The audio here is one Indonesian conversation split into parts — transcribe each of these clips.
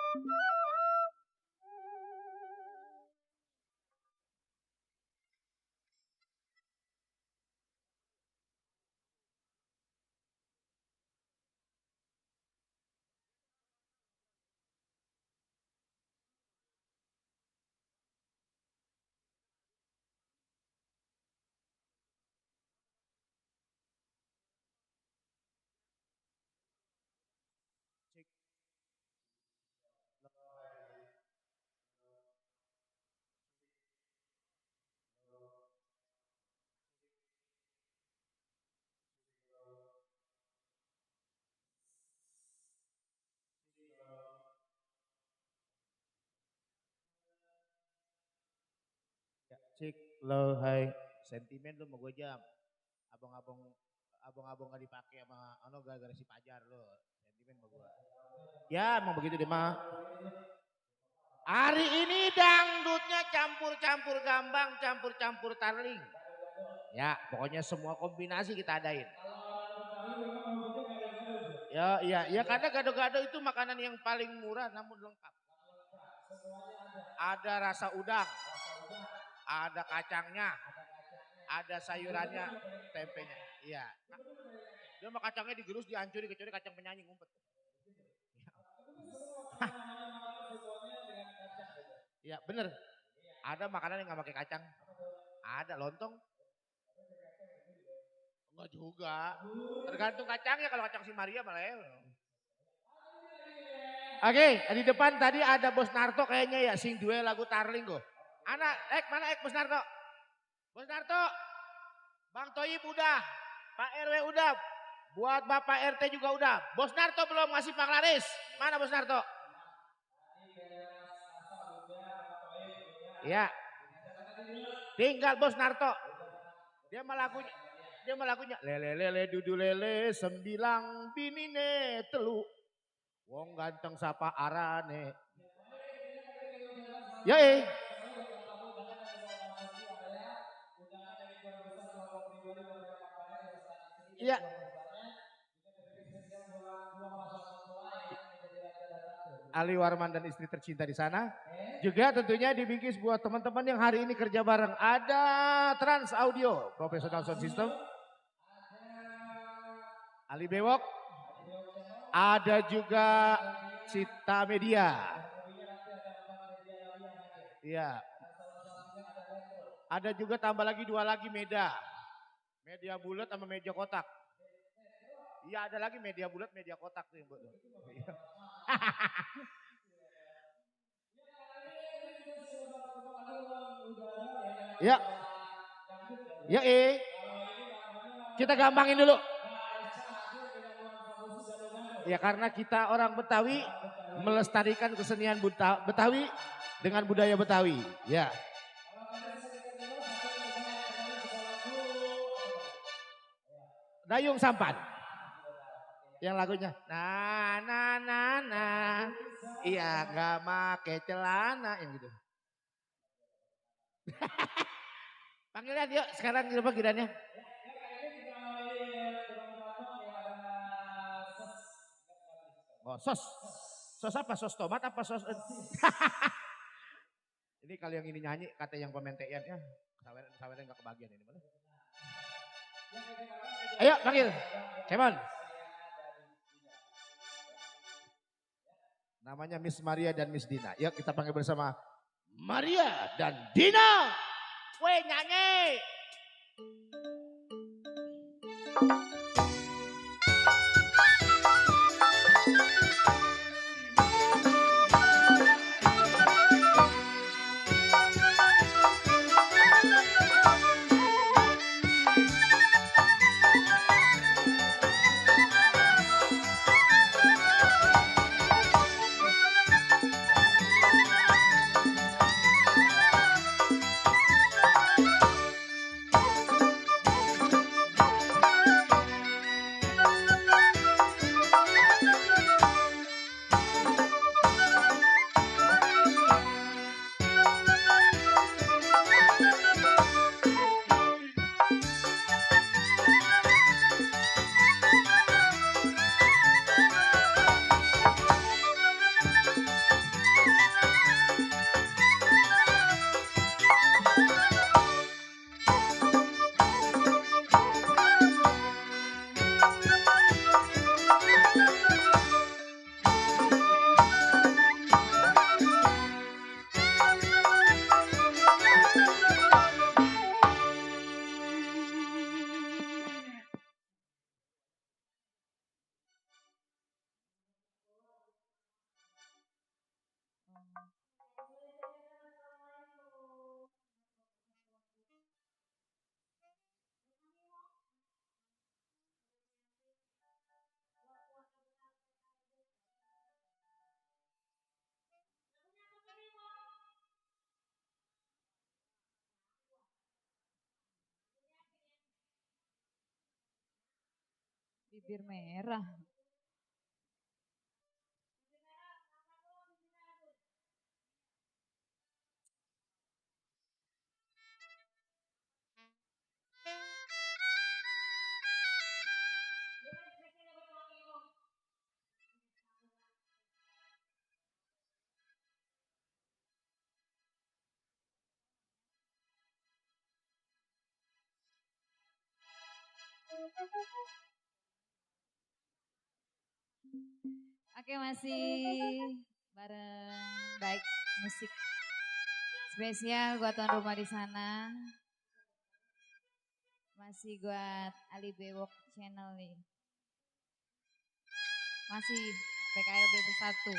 Cek. Ya, cik lo hai sentimen lu mau gue jam. Abang-abang abang-abang gak dipakai sama ano gara-gara si Pajar lo. Sentimen mau gue. Ya emang begitu deh mah. Hari ini dangdutnya campur-campur gambang, campur-campur tarling. Ya, pokoknya semua kombinasi kita adain. Ya, iya, ya karena gado-gado itu makanan yang paling murah namun lengkap. Ada rasa udang, ada kacangnya, ada sayurannya, tempenya. Iya. Dia mah kacangnya digerus, dihancuri, kecuali kacang penyanyi ngumpet. Iya bener. Ada makanan yang nggak pakai kacang. Ada lontong. Enggak juga. Tergantung kacangnya. Kalau kacang si Maria malah ya. Oke, di depan tadi ada Bos Narto kayaknya ya sing duel lagu Tarling go. Anak, mana Bos Narto? Bos Narto, Bang Toyib udah, Pak RW udah, buat Bapak RT juga udah. Bos Narto belum ngasih panglaris. Mana Bos Narto? Iya. Tinggal Bos Narto. Dia mah lagunya lele lele dudu lele sembilang binine telu. Wong ganteng sapa arane. Ya Iya. Ali Warman dan istri tercinta di sana. Juga tentunya dibingkis buat teman-teman yang hari ini kerja bareng. Ada Trans Audio, Professional Sound System. Ali Bewok. Ada juga Cita Media. Iya. Ada juga tambah lagi dua lagi Meda. Media bulat sama media kotak. Iya ada lagi media bulat, media kotak tuh yang buat. Ya. Ya Kita gampangin dulu. Ya karena kita orang Betawi melestarikan kesenian Betawi dengan budaya Betawi. Ya. Dayung Sampan. Yang lagunya na iya nggak make celana yang gitu. Panggilan yuk sekarang apa girannya? Oh sos. Sos apa? Sos tomat apa sos? Ini kalau yang ini nyanyi kata yang pementean ya. Saweran nggak kebagian ini. Ayo panggil. Kemon. Namanya Miss Maria dan Miss Dina. Yuk kita panggil bersama Maria dan Dina. Weh nyanyi. Bibir merah. Oke, masih bareng Baik Musik. Spesial buat tuan rumah di sana. Masih buat Ali Bewok Channel nih. Masih PKLB Bersatu.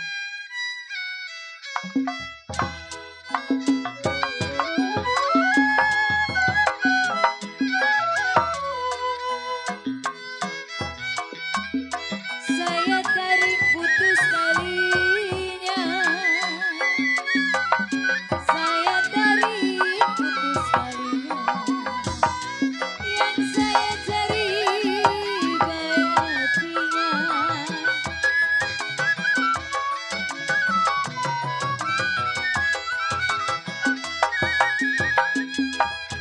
Saya tarik putus talinya, saya tarik putus talinya, yang saya cari baik hatinya.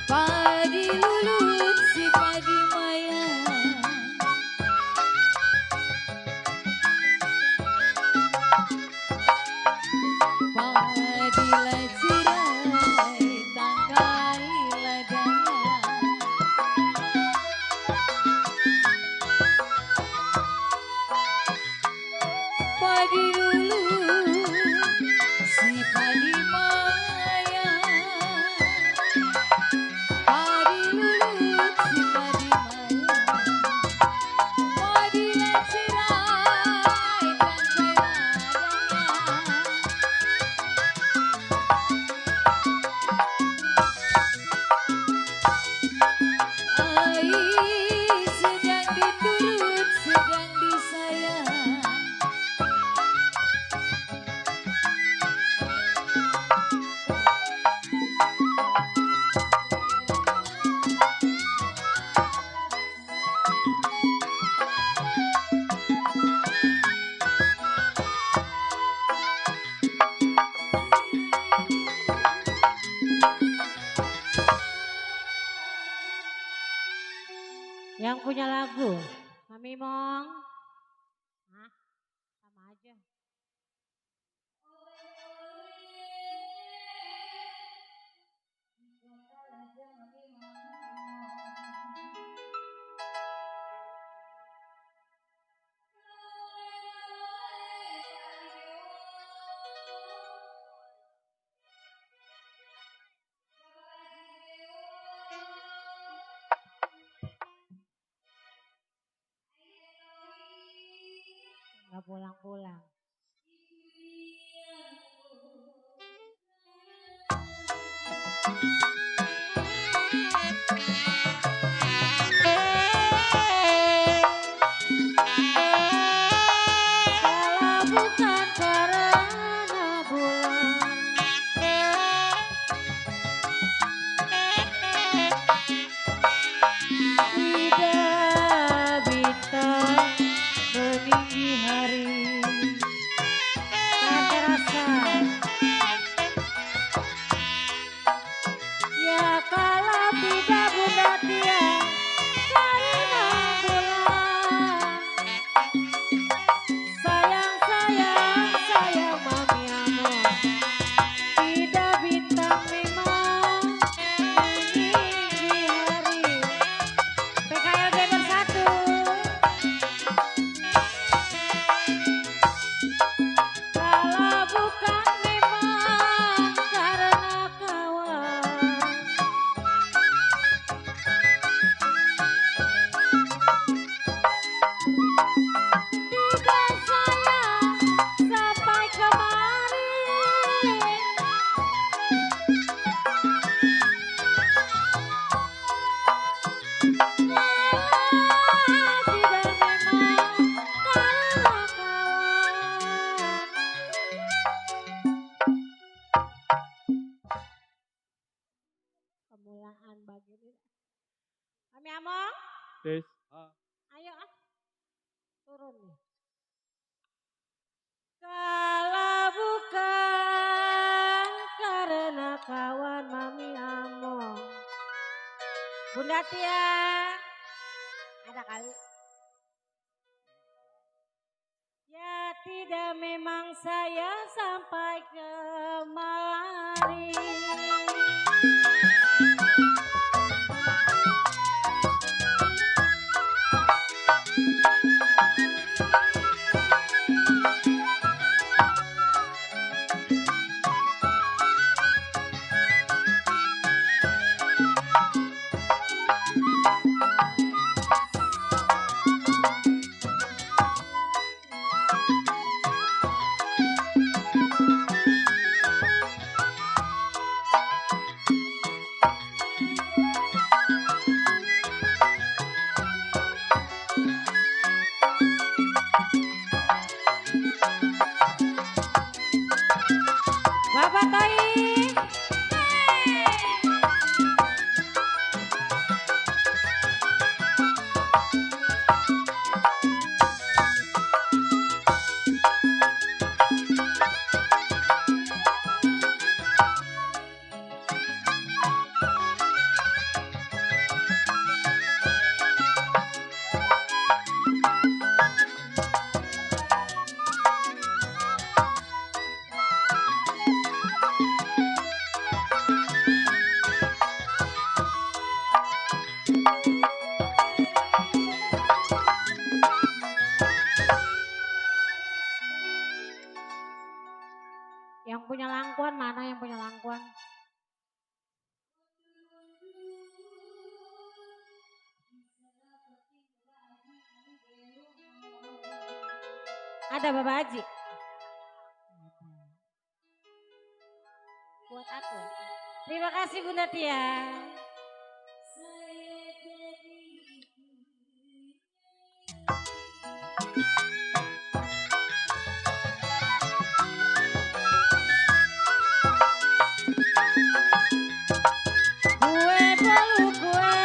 Padi lulut si padi maya, padilah cirai tangkai ladanya, padi lulut si padi maya, padi lulut si padi maya, padilah cirai tangkai ladanya. Ai sedang diturut, sedang disayang. Yang punya lagu, Mami Mong. Hah? Sama aja. Nggak pulang-pulang. Kalau bukan karena bulan, tidak bintang meninggi hari. Tak terasa Tes. Ayo ah. Turun nih. Kalau bukan karena kawan Mami Among. Bunda Tia. Ada kali. Ya tidak memang saya sampai kemari. Bapak Toib. Yang punya langkuan mana yang punya langkuan? Ada Bapak Haji? Buat aku. Terima kasih Bunda Tia. Kue bolu kue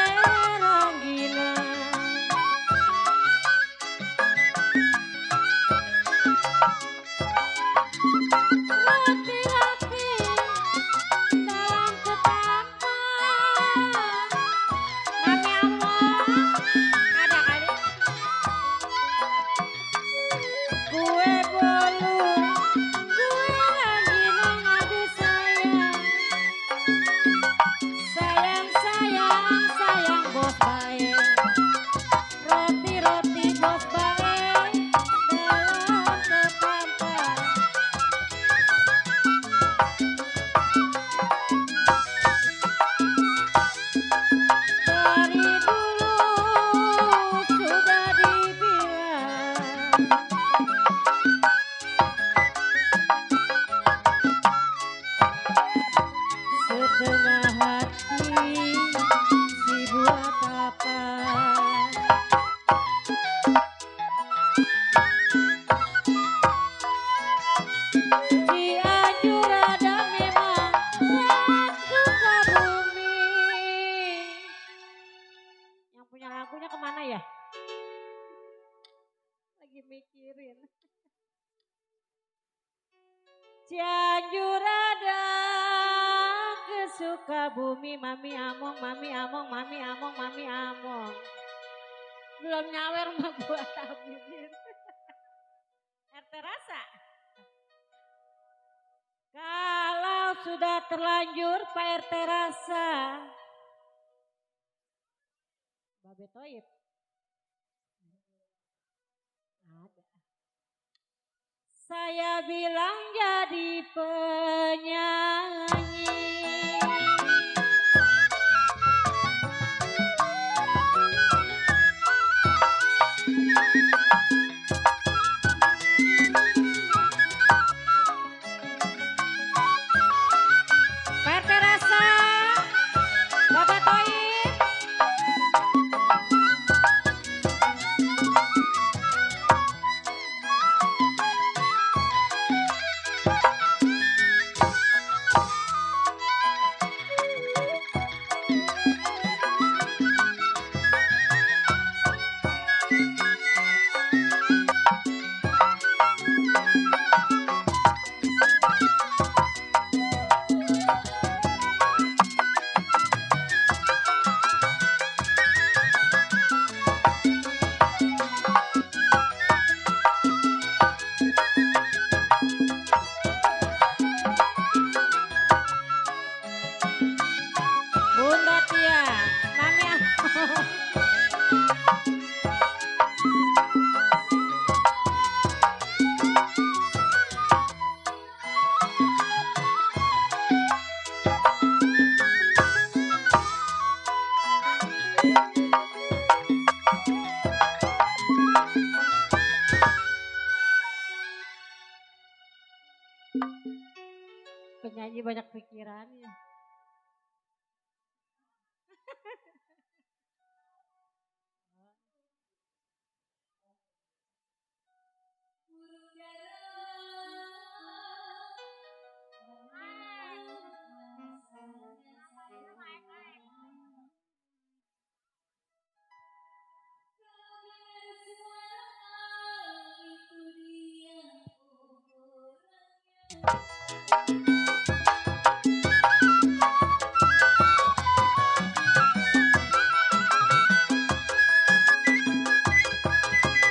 rangginang. Roti-roti dalam ketapang. Mami Allah, ada kali. Kue bolu, kue rangginang, aduh sayang. Sayang, sayang, sayang bos bae. Roti-roti bos bae dalam ketapang. Dari dulu sudah dibilang. Setengah hati si buat apa? Cianjur ada memang dan Sukabumi. Yang punya lagunya kemana ya? Lagi mikirin. Cianjur ada ke Sukabumi, Mami Among, Mami Among, Mami Among, Mami Among. Belum nyawer mah gua tabirin. RT Rasa. Kalau sudah terlanjur Pak RT Rasa. Babe Toib. Ada. Saya bilang jadi penyanyi. Pak RT Rasa, Bapak Toib. Penyanyi banyak pikiran ya.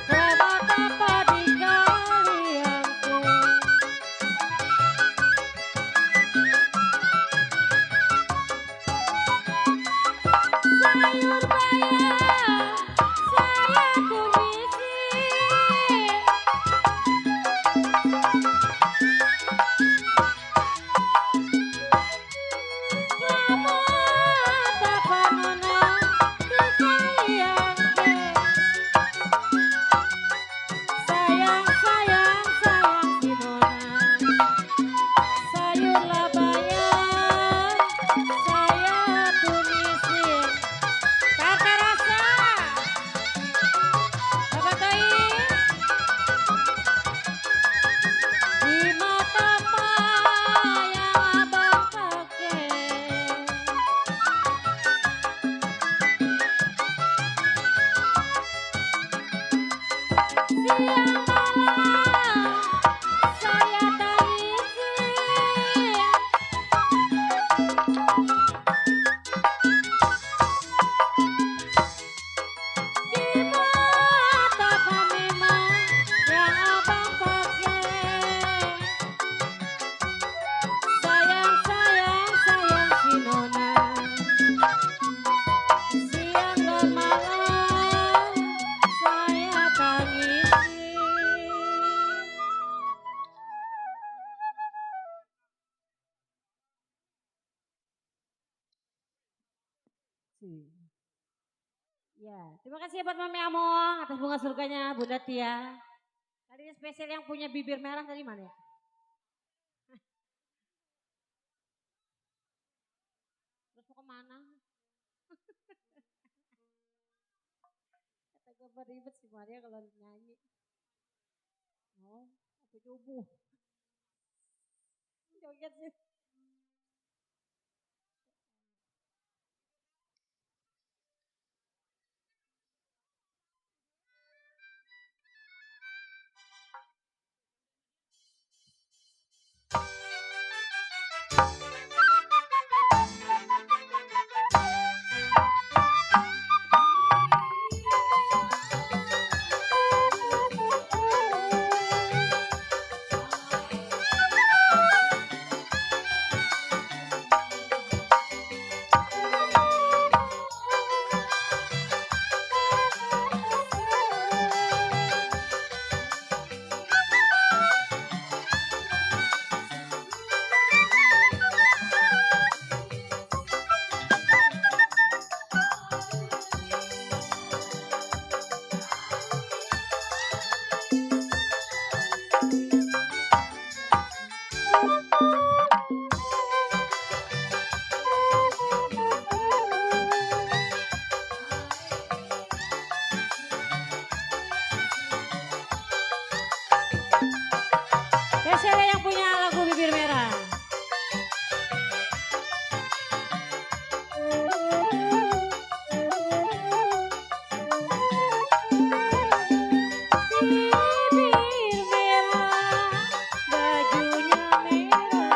Selamat apa di kalianku. Sayur bayam saya tunisi. Selamat apa nona di kalianku. Sayang, sayang, sayang si nona. Sayurlah bayam saya tunisi. Tata rasa. Bapak Toi. Di mata yang abang pakai. Siang malam saya tangisi. Di mata memang yang abang pakai. Sayang, sayang, sayang si nona. Siang dan malam saya tangisi. Ya, terima kasih ya buat Mami Among atas bunga surganya Bunda Tia. Tadi spesial yang punya bibir merah tadi mana ya? Terus mau kemana? Kata gue ribet sih Maria kalau nyanyi. Oh, apa tubuh? Joget sih. Spesial yang punya lagu bibir merah. Bibir merah, bajunya merah.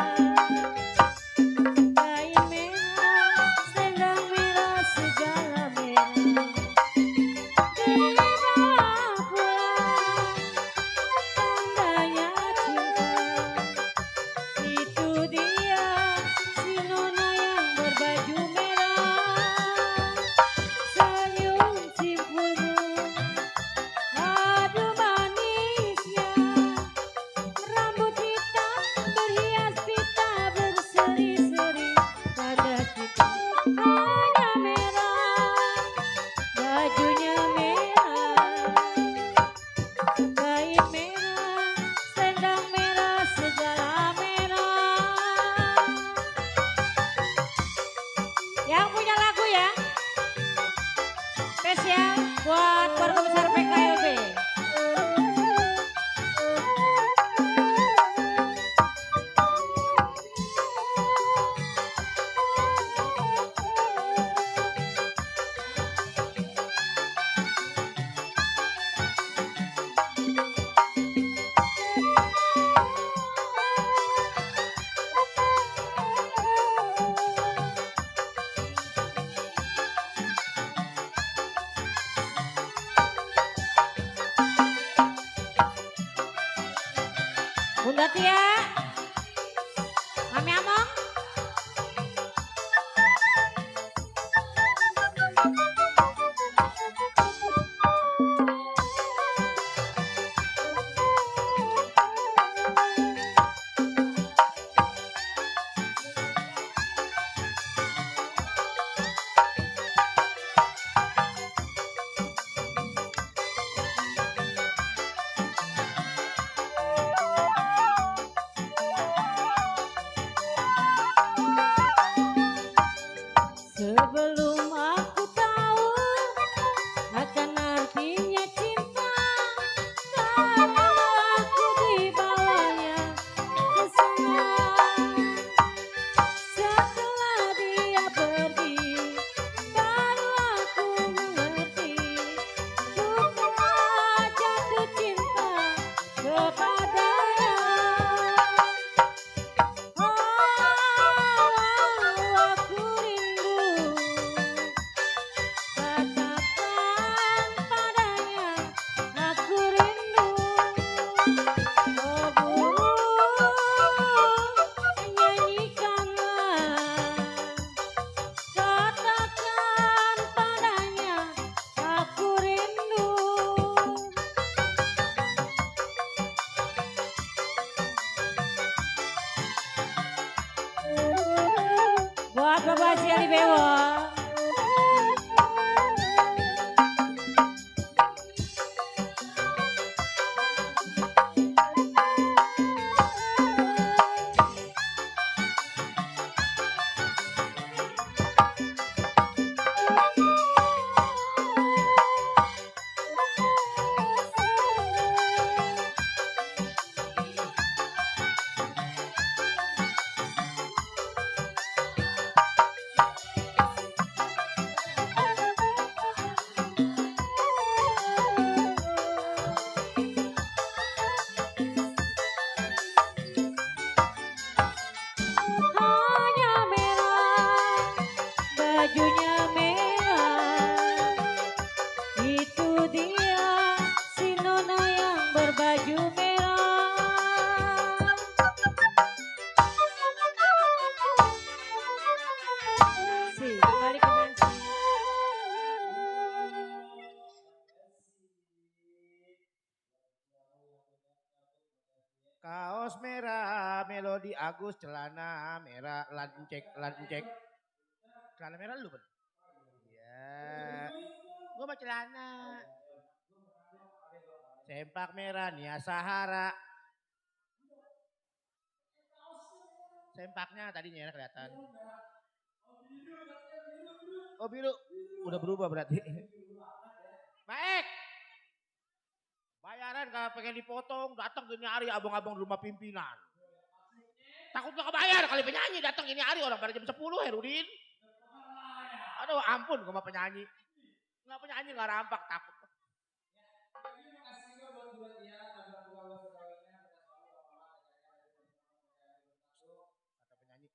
buat Bapak Haji Ali Bewok. Hanya merah, bajunya merah. Itu dia si Nona yang berbaju merah. Si, kembali ke Nancy. Kaos merah, Melodi Agus, celana merah, lancek. Celana merah lu, Ben? Iya. Gua mah celana. Sempak merah, Nia Sahara. Sempaknya tadinya ya kelihatan. Oh biru, udah berubah berarti. Baik. Bayaran kalau pengen dipotong, datang gini hari abang-abang rumah pimpinan. Takut gak kebayar kali penyanyi datang gini hari orang pada jam 10 Herudin. Aduh ampun gua mah penyanyi. Nggak penyanyi nggak rampak takut. Kata penyanyi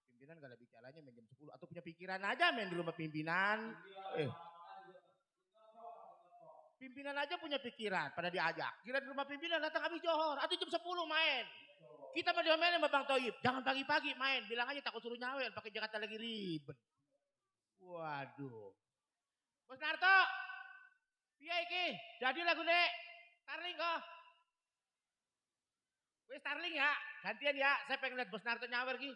pimpinan gak ada bicaranya main jam 10 atau punya pikiran aja main di rumah pimpinan. Pimpinan aja punya pikiran pada diajak. Kira di rumah pimpinan datang habis johor atau jam 10 main. Kita mau diomelin sama Bang Toyib. Jangan pagi-pagi main. Bilang aja takut suruh nyawer. Pakai Jakarta lagi ribet. Waduh. Bos Narto. Piye iki? Jadi lagu dek. Starling kok. Wih Starling ya. Gantian ya. Saya pengen lihat Bos Narto nyawer ki.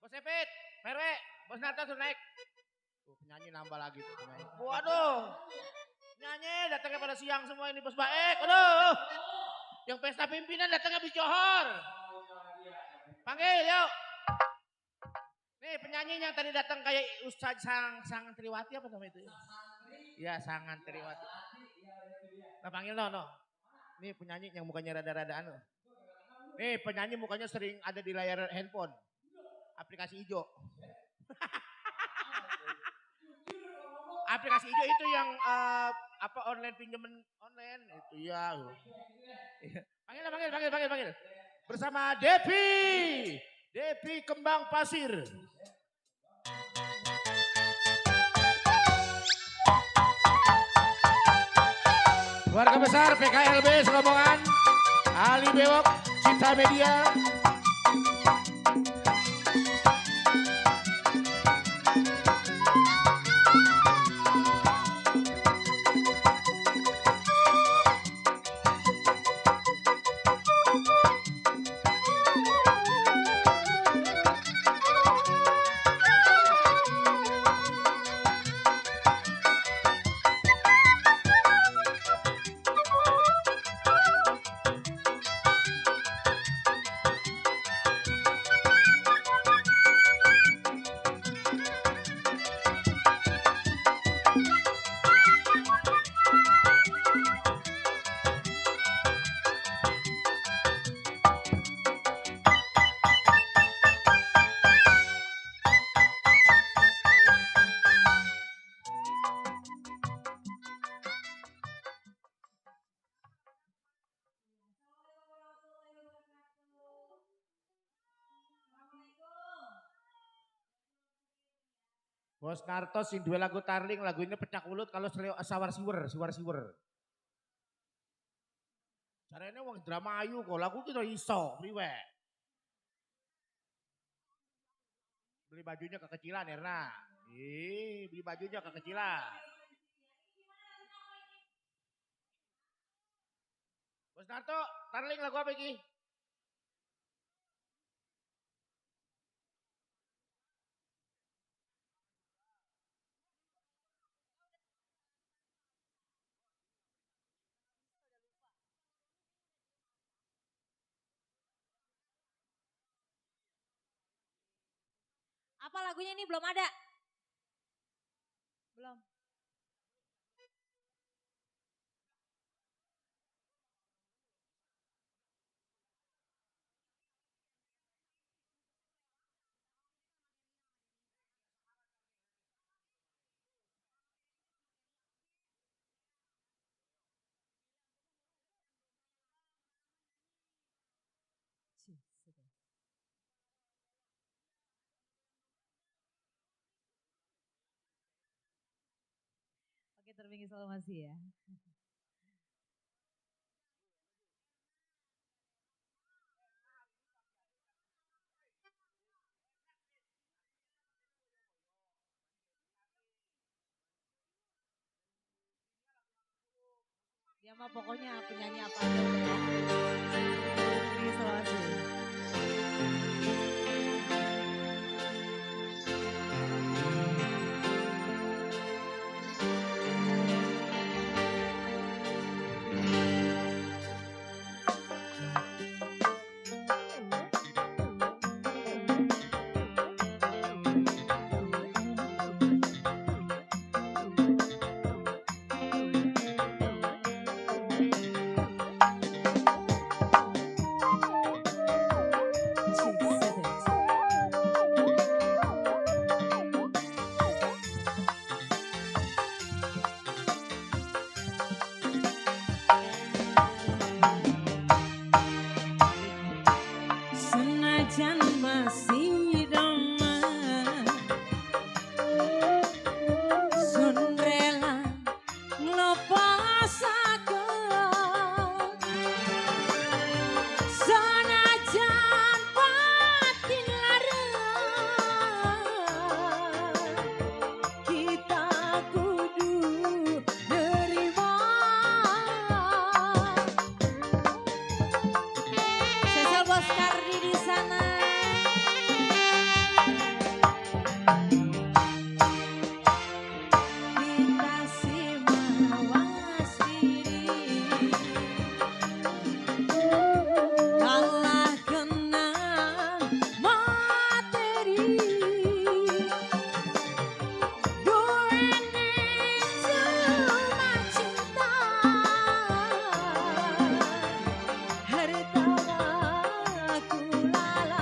Bos Epit. Merwe. Bos Narto suruh naik. Tuh penyanyi nambah lagi tuh penyanyi. Waduh. Nyanyi datangnya pada siang semua ini Bos Baek. Waduh. Yang pesta pimpinan datang habis johor. Panggil yuk. Nih penyanyi yang tadi datang kayak Ustaz Sangan Triwati apa namanya itu? Iya Sangan Triwati. Nah panggil no. Nih penyanyi yang mukanya rada-rada anu. Nih penyanyi mukanya sering ada di layar handphone. Aplikasi hijau. Aplikasi hijau itu yang online pinjaman online itu ya. Panggil. Bersama Depi Kembang Pasir. Keluarga besar PKLB Serombongan, Ali Bewok, Cipta Media. Bos Narto sing dua lagu Tarling, lagu ini pecah ulut kalau sawar siwer. Caranya wong drama ayu kok, lagu kita iso, priwe. Beli bajunya kekecilan Erna. Beli bajunya kekecilan. Bos Narto, Tarling lagu apa iki? Apa lagunya ini belum ada? Belum. Oke, terpinggi selalu masih ya. Dia mah pokoknya penyanyi apa aja udah ya. Terpinggi selalu masih. Senajan masih damai, sun rela ngelepas aku. Senajan batin lara, kita kudu nerima. Sesal Bos Kardi di sana. Kita sih mawas diri, kalah kenang materi. Duene cuma cinta, harta aku lalai.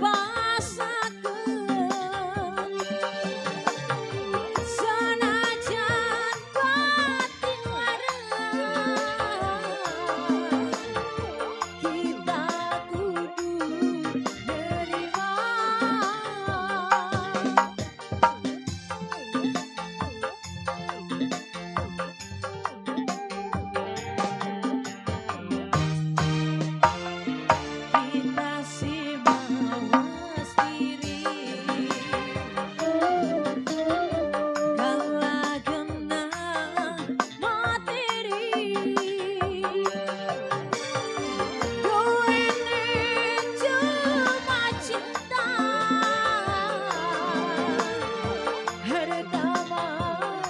pasakeun senajan batin waras kita kudu nerima. Kita sih mawas diri kalah genah materi duit cuma cinta harta mah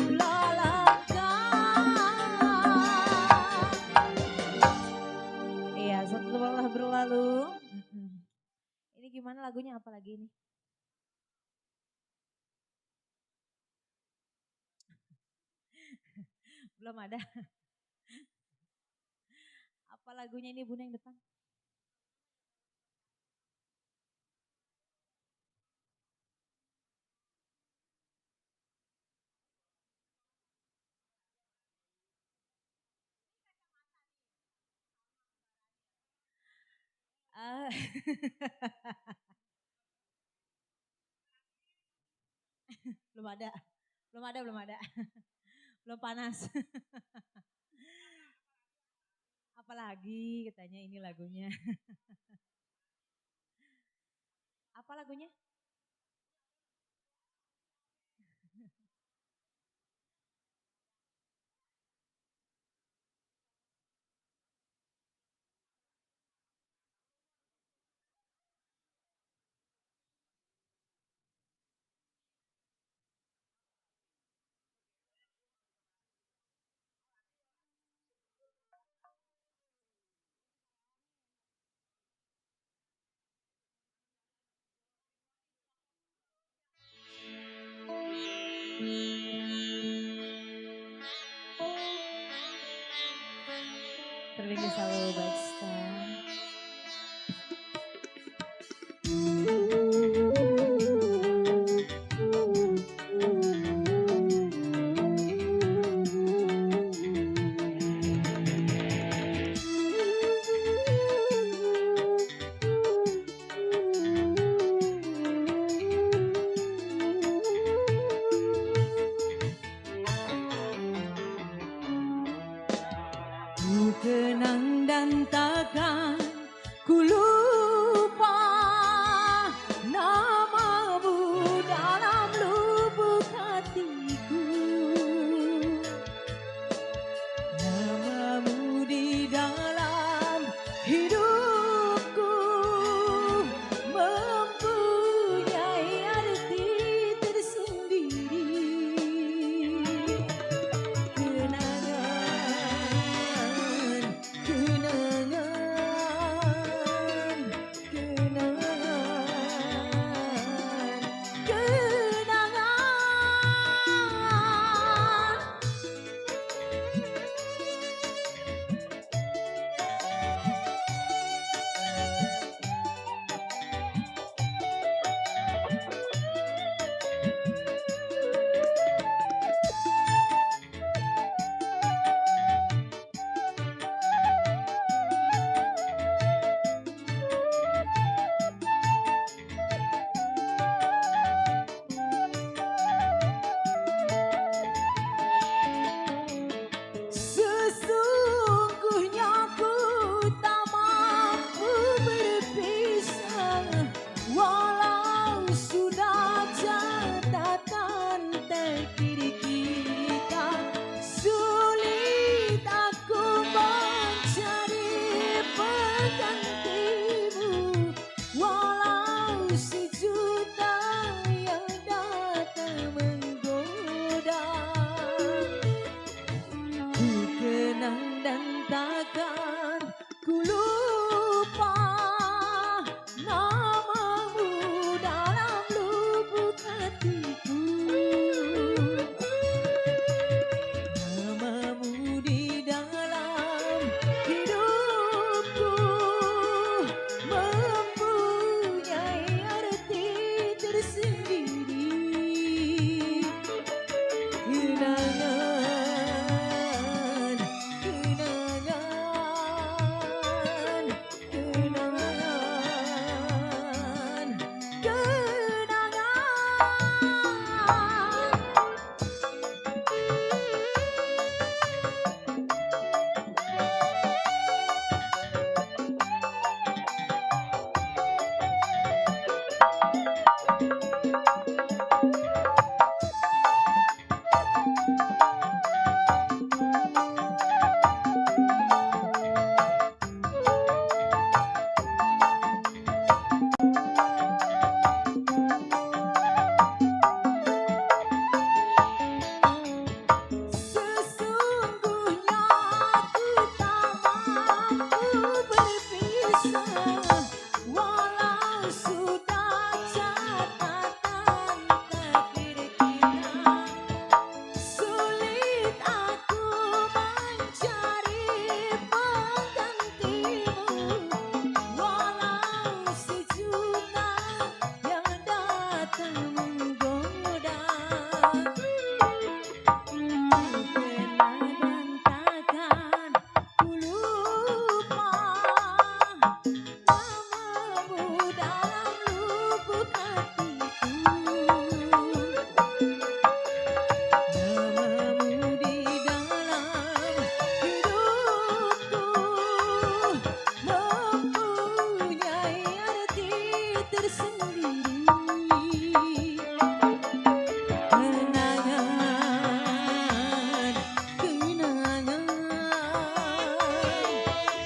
lalakkan. Iya, satu telah berlalu. Ini gimana lagunya, apa lagi ini? Belum ada. Apa lagunya ini Bunda yang depan? Ah. Belum ada. Belum ada, belum ada. Belum panas. Apalagi katanya ini lagunya. Apa lagunya? Terlebih selalu Bagsta. Ku kenang dan takkan ku lupa namamu dalam lubuk hatiku. Namamu di dalam hidupku mempunyai arti tersendiri. Kenangan tersendiri. Kenangan, kenangan,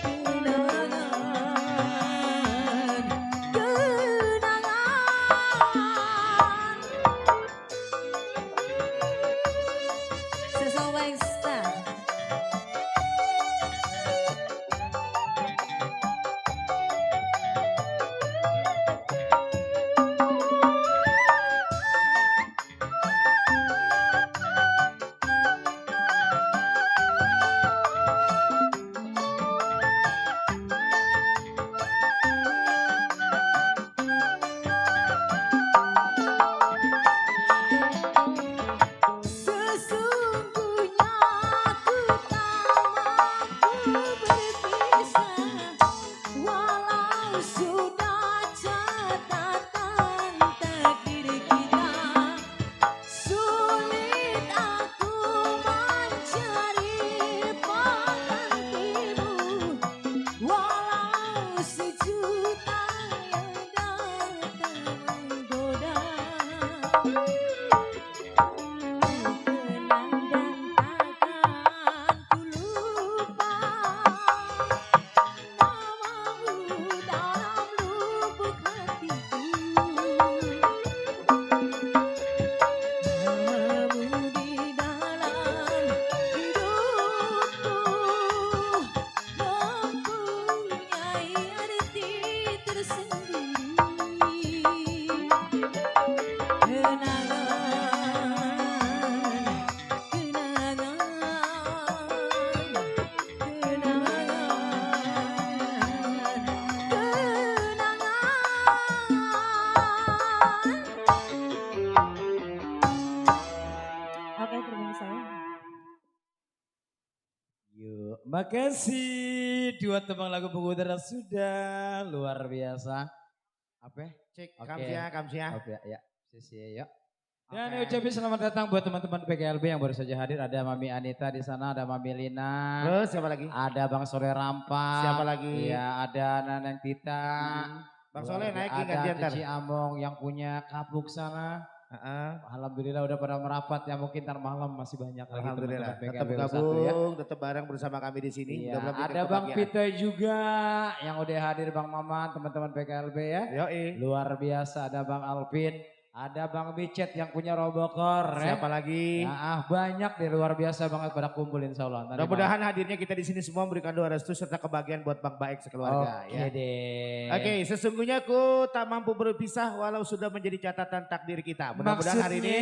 kenangan, kenangan. Sesal Wengsta. Sesungguhnya ku tak mampu berpisah, walau sudah catatan takdir kita. Sulit aku mencari penggantimu, walau sejuta yang datang menggoda. Kenang dan takkan ku lupa namamu dalam lubuk hatiku. Namamu di dalam hidupku mempunyai arti tersendiri. Oke, terima kasih. Yuk, makasih dua tembang lagu pengudara sudah luar biasa. Apa? Cek Oke. kamsia. Oke, ya. Sisi ya. Oke. Dan ucapin selamat datang buat teman-teman PKLB yang baru saja hadir. Ada Mami Anita di sana, ada Mami Lina, Terus siapa lagi? ada Bang Soleh Rampak. Siapa lagi? Iya, ada Nanang Tita. Bang Soleh naik ada gantian ntar. Cici Among yang punya kapuk sana. Heeh. Alhamdulillah udah pada merapat ya, mungkin ntar malam masih banyak lagi Alhamdulillah, teman-teman tetap PKLB bersatu ya. gabung, tetap bareng bersama kami di sini. Iya, Mudah-mudahan ada bikin Bang kebahagiaan. Pita juga yang udah hadir, Bang Maman, teman-teman PKLB ya. Yoi. Luar biasa, ada Bang Alvin, ada Bang Bicet yang punya Robocor ya. Siapa lagi? Nah, banyak deh, luar biasa banget pada kumpul insya Allah. Nanti Mudah-mudahan hadirnya kita di sini semua memberikan doa restu serta kebahagiaan buat Bang Baik sekeluarga Oke ya. deh. Oke, sesungguhnya aku tak mampu berpisah walau sudah menjadi catatan takdir kita. Mudah-mudahan hari ini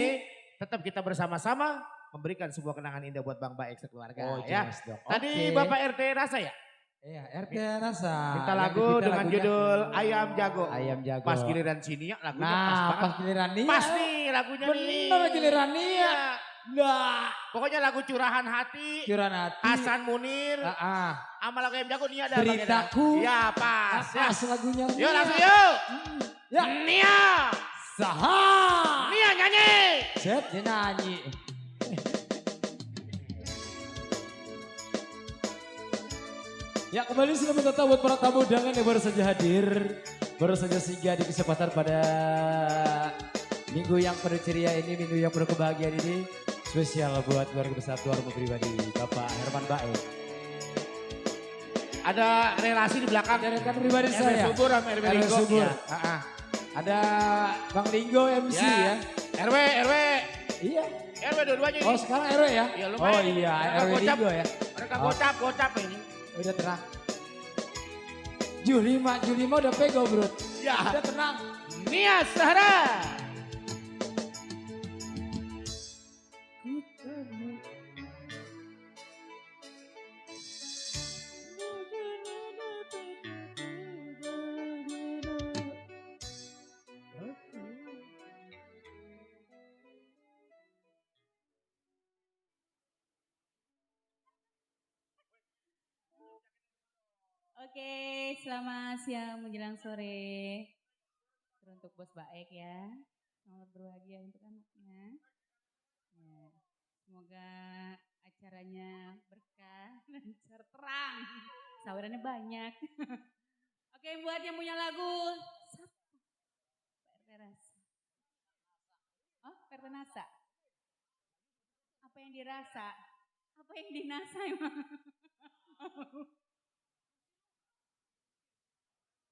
tetap kita bersama-sama memberikan sebuah kenangan indah buat Bang Baik sekeluarga Oh ya. jelas dong. Tadi Oke. Bapak RT rasa ya? Iya, RT Rasa. Minta Yang lagu dipinta dengan lagunya judul Ayam Jago. Ayam Jago. Pas giliran sini ya lagunya pas Nah, banget. pas giliran nih. Pas nih lagunya nih. Bener giliran nih ya. Nah, Pokoknya lagu curahan hati. kirain hati. Hasan Munir. Ah, Sama lagu Ayam Jago nih ada. Ceritaku. Ya pas. Ya. pas lagunya. Yuk langsung yuk. Ya. Nia. Saha. Nia nyanyi. Set dia nyanyi. Ya kembali selamat datang buat para tamu undangan yang baru saja hadir. Baru saja singgah di kesempatan pada minggu yang penuh ceria ini, minggu yang penuh kebahagiaan ini. Spesial buat keluarga besar keluarga pribadi Bapak Herman Baik. Ada relasi di belakang. Ada rekan pribadi RW saya. Subur sama RW RW Linggo. Subur. Ya. Ada Bang Linggo MC ya. RW. Iya. RW dua-duanya ini. Oh sekarang RW ya? Iya, Oh lumayan. iya, Mereka RW gocap. Linggo ya. Mereka Oh. gocap ini. Udah tenang. Julima udah pego bro. Ya. Udah tenang. Nia Sahara. Oke, selamat siang menjelang sore. Teruntuk Bos Baek ya. Selamat berbahagia untuk anaknya. Ya, semoga acaranya berkah, lancar, terang. Sawerannya banyak. Oke, buat yang punya lagu Nasa? Apa yang dirasa? Apa yang dinasa emang?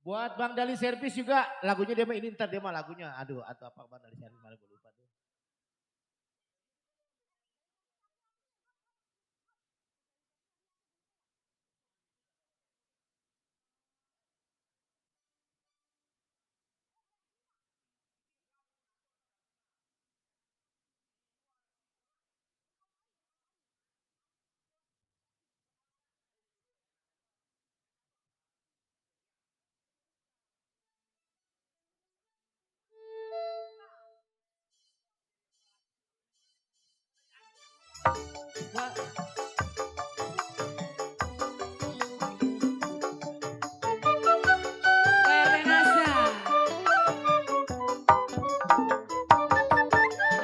Buat Bang Dali Servis juga lagunya dia mah ini ntar dia mah lagunya. Aduh atau apa Bang Dali Servis malah gue lupa tuh. PRT Nasa.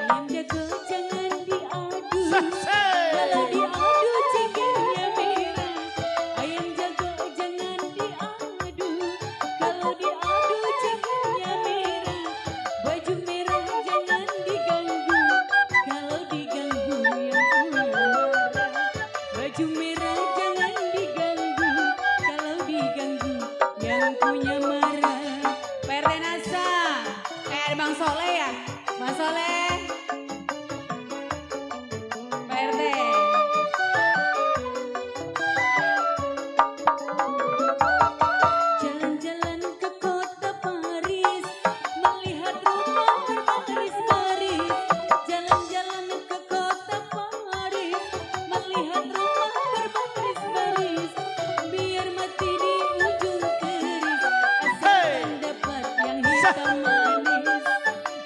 Ayam jago jangan diadu. Kalau diadu cengkehnya merah. Ayam jago jangan diadu. Kalau diadu cengkehnya merah. Baju merah jangan diganggu. Kalau diganggu yang punya marah. Baju merah jangan diganggu. Kalau diganggu yang punya marah. PRT Nasa. Ada Bang Soleh ya? Bang Soleh. PRT. Jalan-jalan ke kota Paris, melihat rumah berbaris-baris. Jalan-jalan ke kota Paris, melihat rumah berbaris-baris. Biar mati di ujung keris, asalkan dapat yang hitam manis.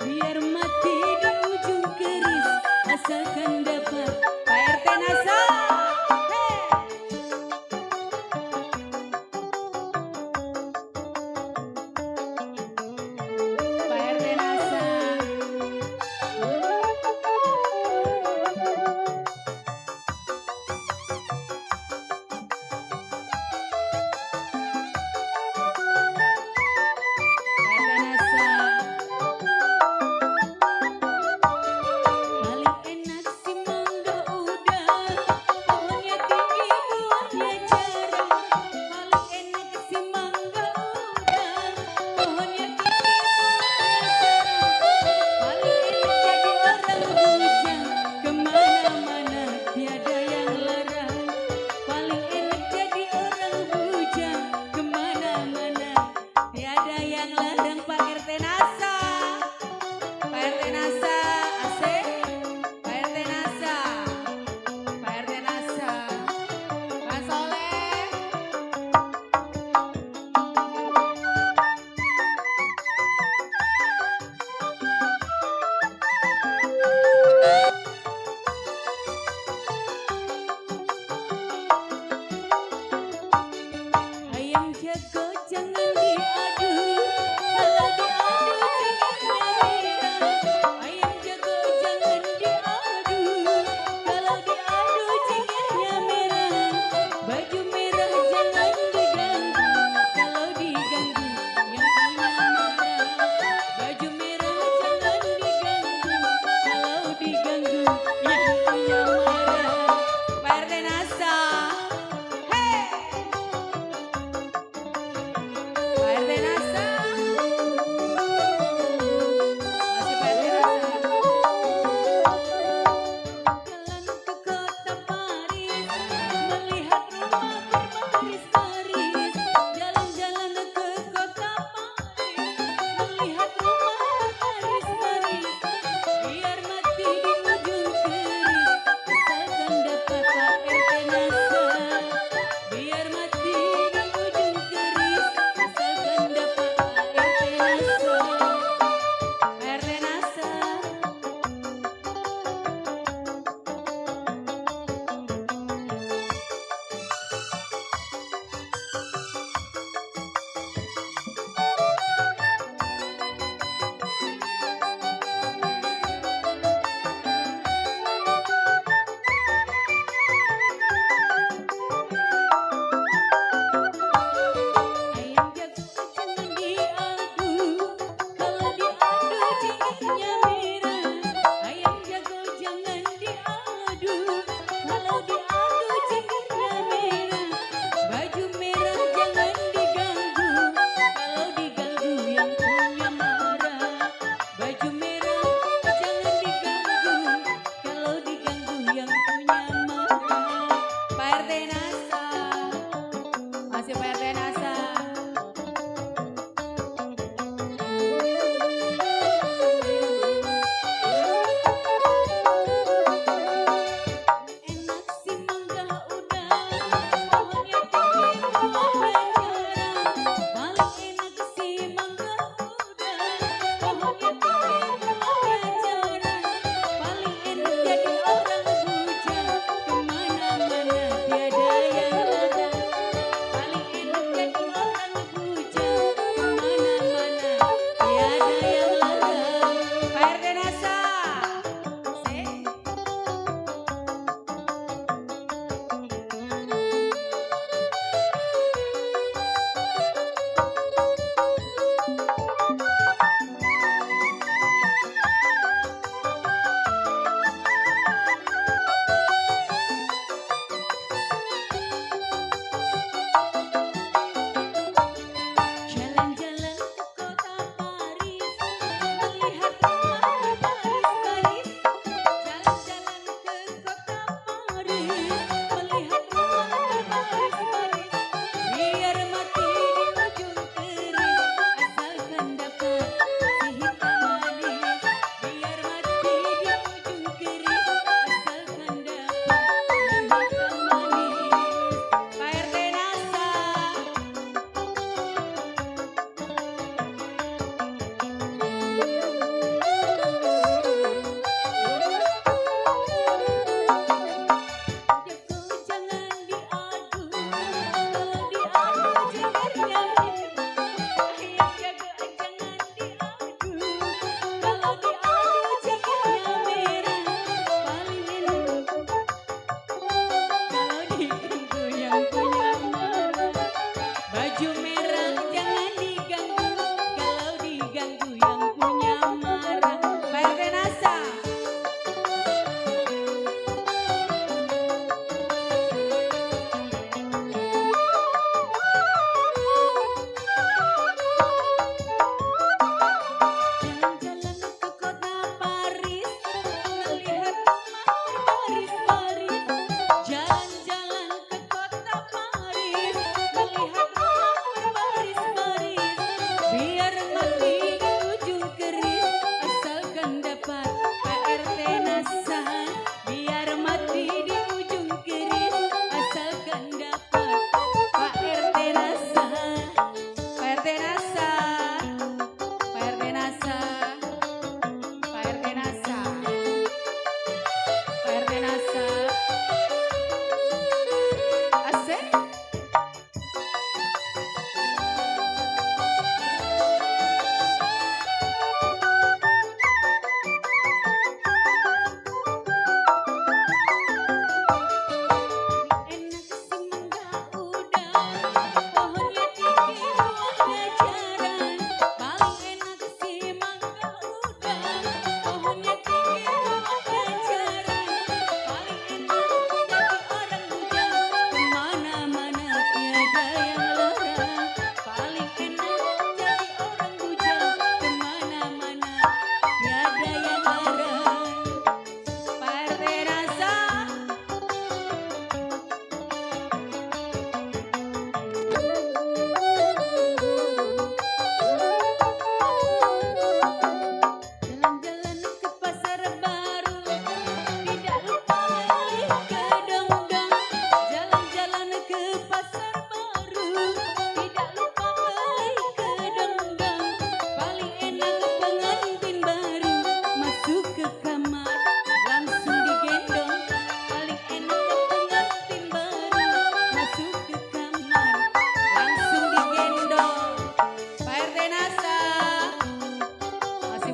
Biar mati di ujung keris, asalkan dapat PRT Nasa. PRT Nasa. PRT Nasa.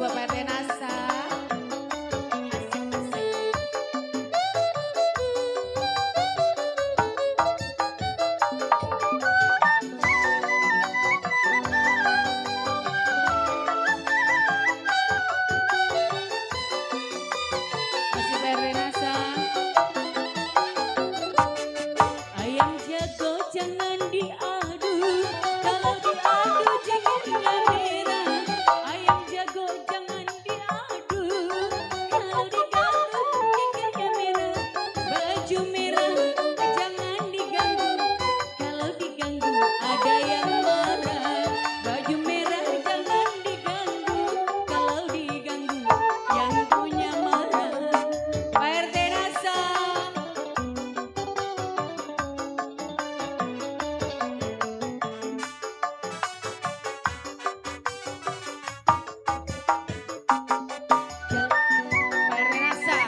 buat Pak RT Nasa. Masih Pak RT Nasa. Ayam jago jangan diadu, kalau diadu jinggirnya merah. Ayam jago jangan diadu, kalau diadu jinggirnya merah. Baju merah jangan diganggu, kalau diganggu ada yang marah. Baju merah jangan diganggu, kalau diganggu yang punya marah. Pak RT Nasa. Pak RT Nasa.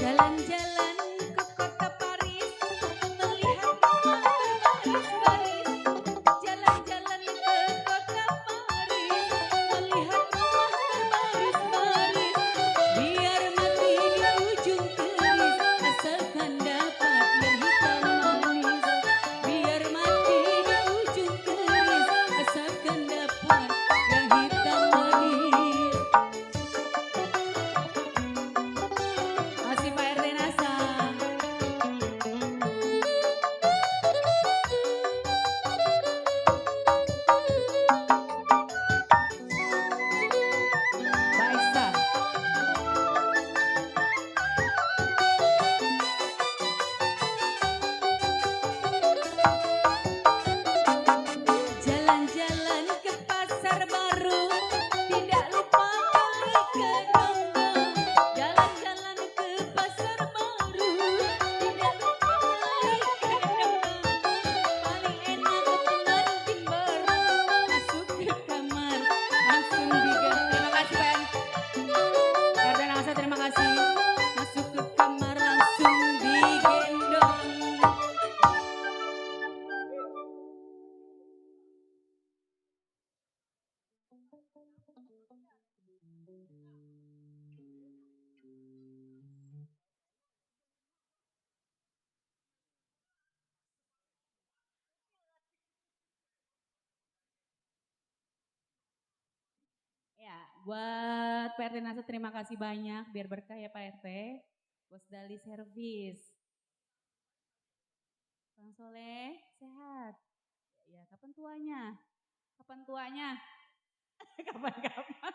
Jalan-jalan ke kota Paris, melihat rumah berbaris-baris. Jalan-jalan ke kota Paris, melihat rumah berbaris-baris. Biar mati di ujung keris, asalkan dapat yang hitam manis. Biar mati di ujung keris, asalkan dapat yang hitam manis. Masih Pak RT Nasa. Pak Eksa. Jalan-jalan ke pasar baru, tidak lupa beli kedondong. Jalan-jalan ke pasar baru, tidak lupa beli kedondong. Paling enak pengantin baru, masuk ke kamar langsung digendong. Terima kasih Pak RT Nasa, terima kasih. Masuk ke kamar langsung digendong. Ya, buat Pak RT Nasa terima kasih banyak. Biar berkah ya Pak RT. Bos Dali Servis. Bang Soleh, sehat. Ya, kapan tuanya? Kapan tuanya? Kapan-kapan.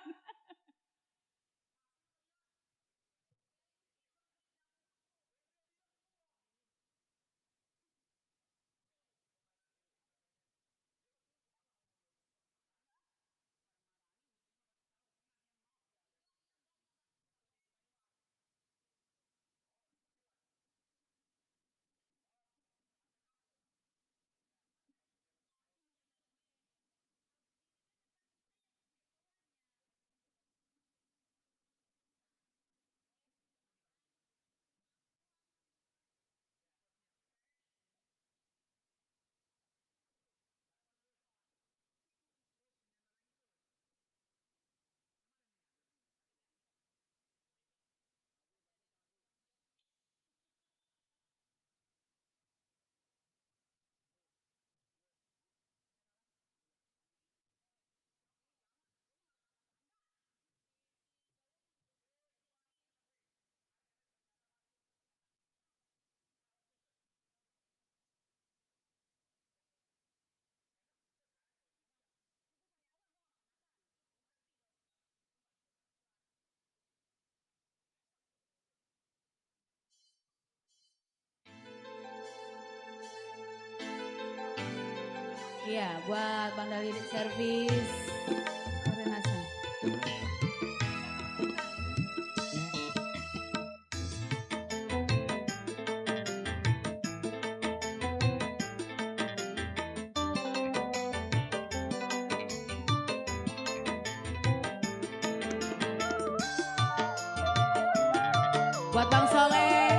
Iya, buat Bang Dali Servis. Renasa. Buat Bang Soleh.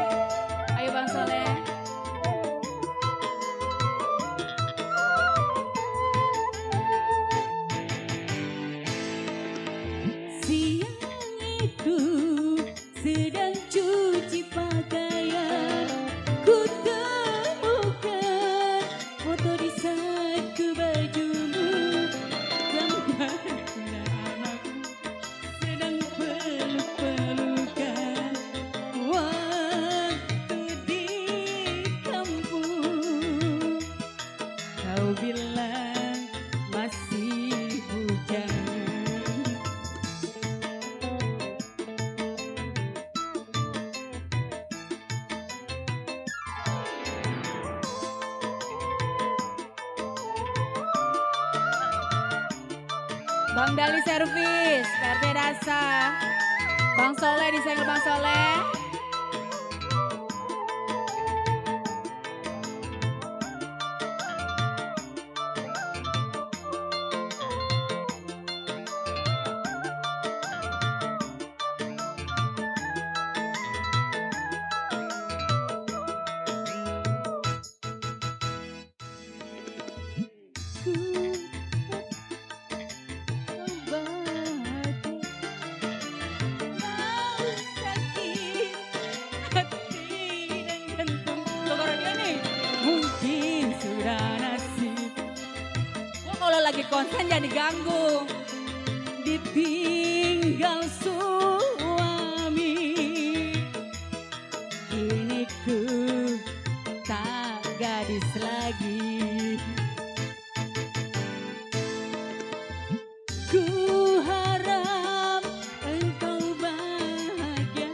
Bang Dali Servis, PRT Dasa. Bang Soleh disenggol Bang Soleh. Mungkin sudah nasib. Gua kalau lagi konsen jangan diganggu. Ditinggal suami. Kini ku tak gadis lagi. Ku harap engkau bahagia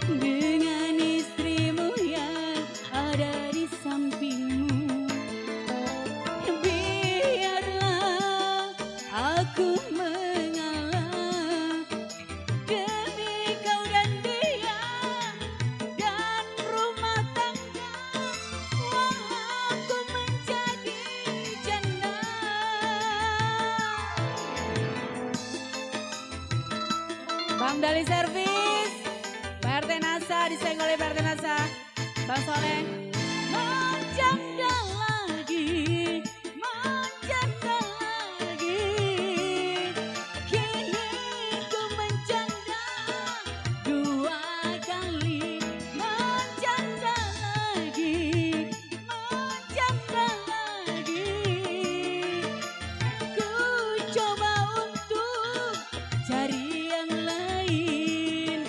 dengan istrimu yang ada di sampingmu. Biarlah aku mengalah demi kau dan dia dan rumah tangga. Walau ku menjadi janda. Bang Dali Servis, PRT Nasa disenggol oleh PRT Nasa. Bang Soleh. Menjanda lagi, menjanda lagi. Kini ku menjanda dua kali. Menjanda lagi, menjanda lagi. Ku coba untuk cari yang lain.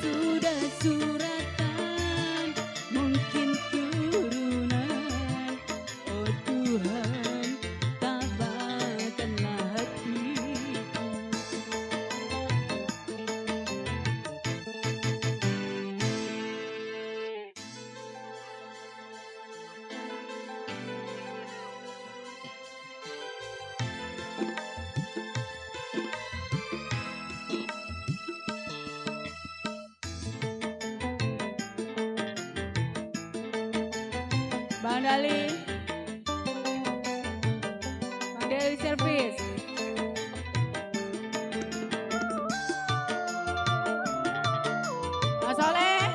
Sudah suratan, mungkin turunan. Oh Tuhan, tabahkanlah hatiku. Bang Dali, Bang Dali Servis. Bang Soleh.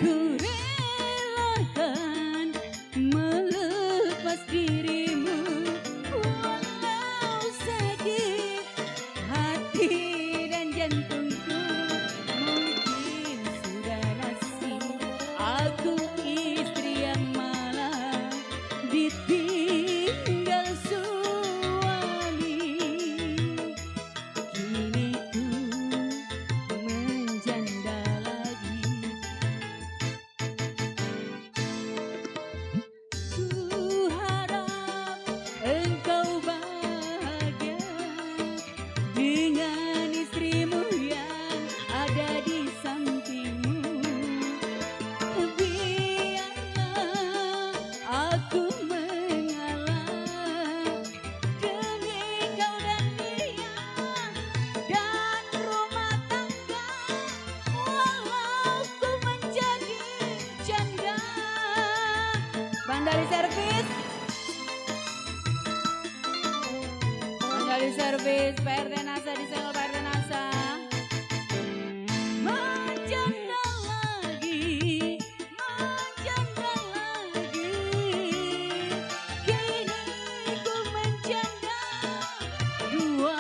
Ku relakan melepas dirimu walau sakit hati dan jantungku. Mungkin sudah nasib aku istri yang malah ditinggal suami. Kini ku menjanda lagi. Ku harap engkau bahagia dengan istrimu yang ada di sampingmu. Biarlah aku mengalah demi kau dan dia dan rumah tangga. Walau ku menjadi janda. Bang Dali Servis, Bang Dali Servis, PRT Nasa disenggol PRT Nasa. Menjanda lagi, menjanda lagi. Kini ku menjanda dua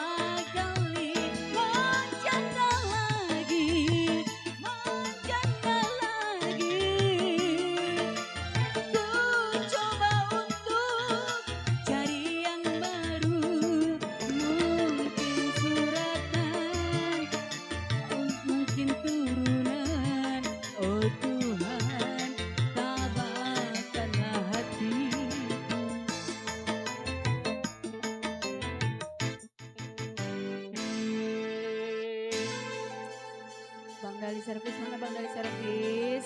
kali. Menjanda lagi, menjanda lagi. Ku coba untuk cari yang baru. Mungkin surat Servis, mana Bang Dali Servis?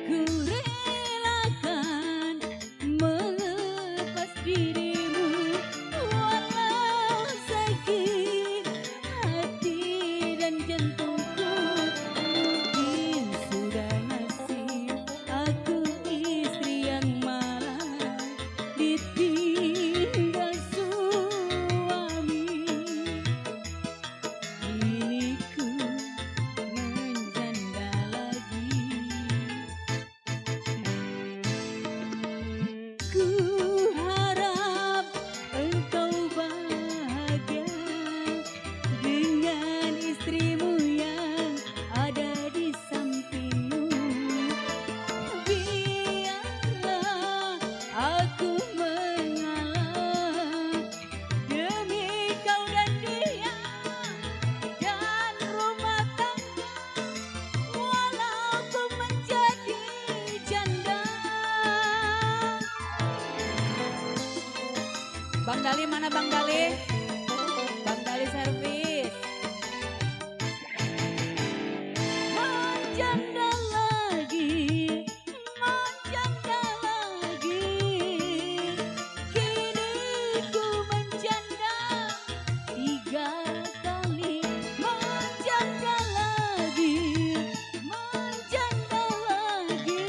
Ku relakan melepas dirimu walau sakit hati dan jantungku. Mungkin sudah nasib aku istri yang malah ditinggal suami. Kini ku menjanda lagi. Ku harap engkau bahagia dengan istrimu yang ada di sampingmu. Biarlah aku mengalah demi kau dan dia dan rumah tangga walaupun menjadi janda. Bang Dali mana Bang Dali? Bang Dali Servis. Menjanda lagi, menjanda lagi. Kini ku menjanda 3 kali. Menjanda lagi, menjanda lagi.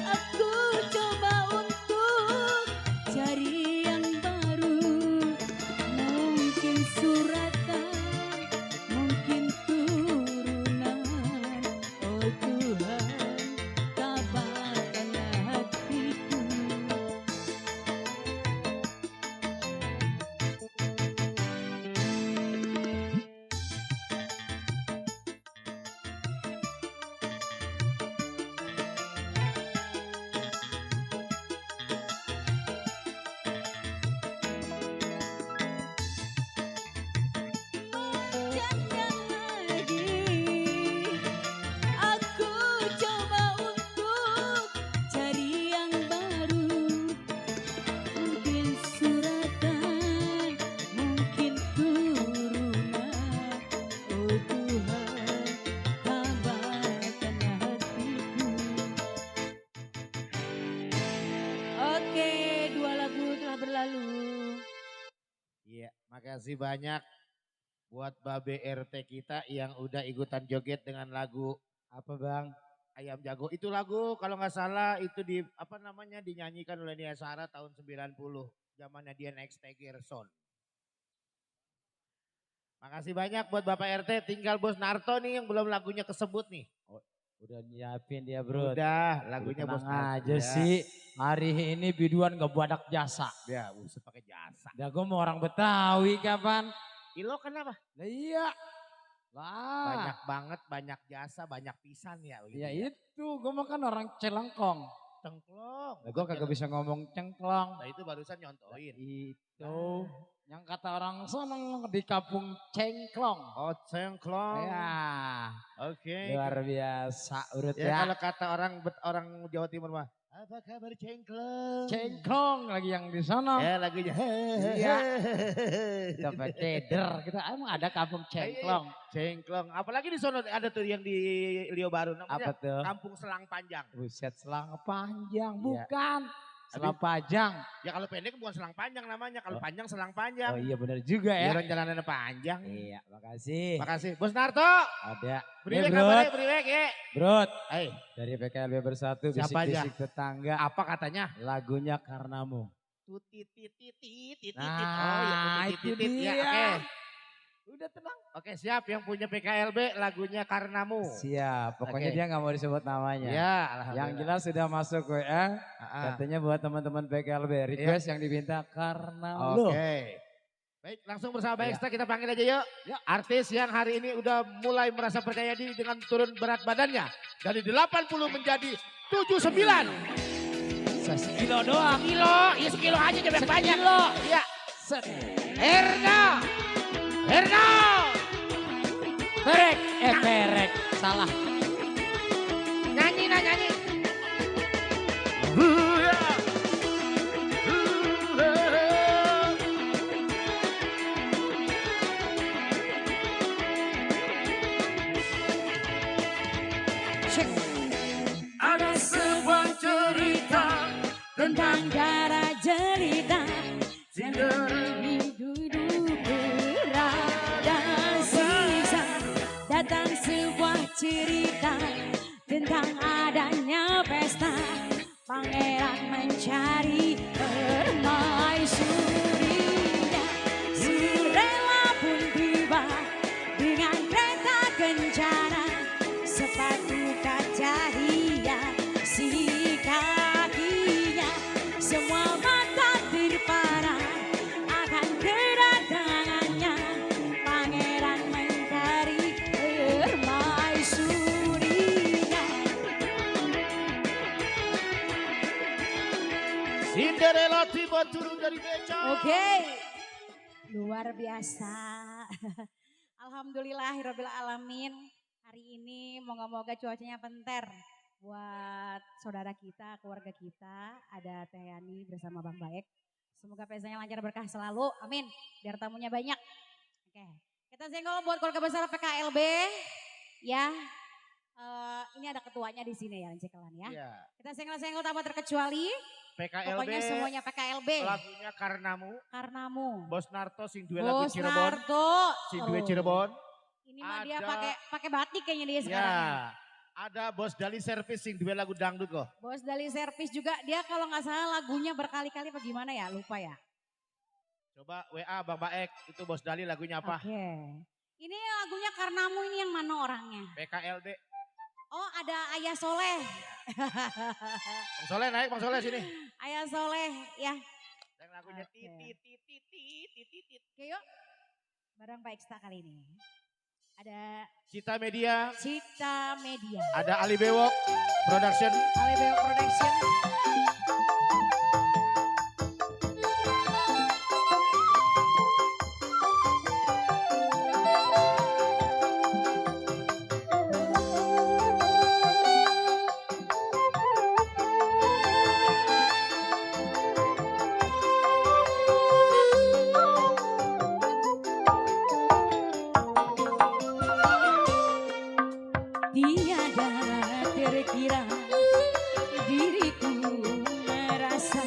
Aku coba untuk cari yang baru. Mungkin suratan, mungkin turunan. Oh Tuhan, tabahkanlah hatiku. Menjanda lagi, aku coba untuk cari yang baru. Mungkin suratan, mungkin turunan. Oh Tuhan, tabahkanlah hatiku. Oke, 2 lagu telah berlalu. Iya, makasih banyak buat Babe RT kita yang udah ikutan joget dengan lagu Apa Bang? Ayam Jago. Itu lagu kalau nggak salah itu dinyanyikan oleh Nia Sarah tahun 90. Zamannya dia next Gerson. Makasih banyak buat Bapak RT. Tinggal Bos Narto nih yang belum lagunya kesebut nih. Udah nyiapin dia bro. Udah lagunya Tenang Bos Narto. aja ya. sih. Hari ini biduan gak badak jasa. Ya, buset pakai jasa. Dah gue mau orang Betawi kapan? Ilo kenapa? Lah iya. Lah. Banyak banget, banyak jasa, banyak pisan ya. Ya itu, gue mah kan orang Celengkong. Cengklong. Lah gue kagak bisa ngomong cengklong. Nah itu barusan nyontoin. Itu. Yang kata orang seneng di kampung Cengklong. Oh cengklong. Ya. Oke. Luar biasa urut Ya, ya. kalau kata orang Jawa Timur mah, apa kabar cengklong? Cengklong lagi yang di sana. Ya lagunya. Iya. Kita ceder. Kita emang ada kampung Cengklong. Cengklong. Apalagi di sono ada tuh yang di Rio Baru namanya Apa tuh? Kampung Selang Panjang. Buset selang panjang. Iya. Bukan. Selang panjang. Ya kalau pendek bukan Selang Panjang namanya, kalau Oh. panjang Selang Oh Panjang. iya benar juga ya. Orang jalanannya panjang. Iya makasih. Makasih. Bos Narto. Ada. Beriwek Brot. kabarnya, beriwek ya. Brot. Hai, Dari PKLB Bersatu. Siapa aja? Bisik-bisik tetangga. apa katanya? Lagunya Karenamu. Tutitititititit. Nah, itu tutitititit. dia. Ya, oke. Udah tenang. Oke, siap yang punya PKLB lagunya Karenamu. Siap. Pokoknya Oke. dia nggak mau disebut namanya. Ya, Yang alhamdulillah. jelas sudah masuk WA. Ah, Katanya buat teman-teman PKLB. Request yang diminta karena Oke. lo. Baik, langsung bersama Mbak Ya. Ekstra kita panggil aja yuk. Ya. Artis yang hari ini udah mulai merasa percaya diri dengan turun berat badannya. Dari 80 menjadi 79. Sekilo doang. Kilo, ya sekilo aja jangan banyak. Sekilo. Iya. Set. Herna. Herna. Perek. Perek. Salah. Nyanyi nah nyanyi. Ada sebuah cerita tentang darah jelita hidup berat dan sisa. Datang sebuah cerita tentang adanya pesta. Pangeran mencari permaisurinya. Surela pun tiba dengan kereta kencana. Sepatu kaca hiasi kakinya. Semua mata terpana akan kedatangannya. Pangeran mencari permaisurinya. Cinderella tiba turun dari beca. Oke, luar biasa. Alhamdulillahirabbil alamin. Hari ini moga-moga cuacanya penter buat saudara kita, keluarga kita. Ada Teh Yani bersama Bang Baek. Semoga pestanya lancar berkah selalu. Amin. Biar tamunya banyak. Oke, kita senggol buat keluarga besar PKLB. Ya, ini ada ketuanya di sini ya, Cekelan ya. Iya. Kita senggol-senggol tanpa terkecuali. PKLB. Pokoknya semuanya PKLB. Lagunya Karenamu. Karenamu. Bos Narto sing dua lagu Bos Cirebon. Narto. Sing dua Oh. Cirebon. Ini mah dia Ada- pakai batik kayaknya dia sekarang. ya. Ya. Ada Bos Dali Service sing dua lagu dangdut kok. Bos Dali Servis juga dia kalau nggak salah lagunya berkali-kali apa gimana ya, lupa ya. Coba WA Bang Baek, itu Bos Dali lagunya apa? Oke. Ini lagunya Karenamu ini yang mana orangnya? PKLB. Oh ada Ayah Soleh. Bang Soleh naik, Bang Soleh sini. Ayah Soleh ya. Yang lagunya Oke. titit. Oke yuk. Bareng Pak Ekstra kali ini. Ada Cita Media, Cita Media. ada Ali Bewok Production. Alebeo Production. Tiada terkira diriku merasa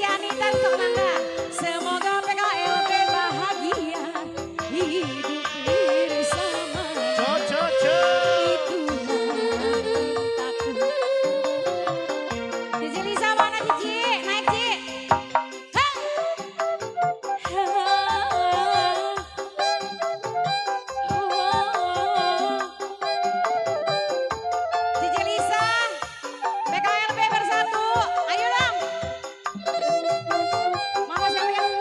Anita untuk Nanda. Semoga PKLB bahagia hidup bersama. Itulah cintaku. Cici Lisa mana Cici? Naik Cici. Cici Lisa, PKLB bersatu, ayo dong. Mama sekalian.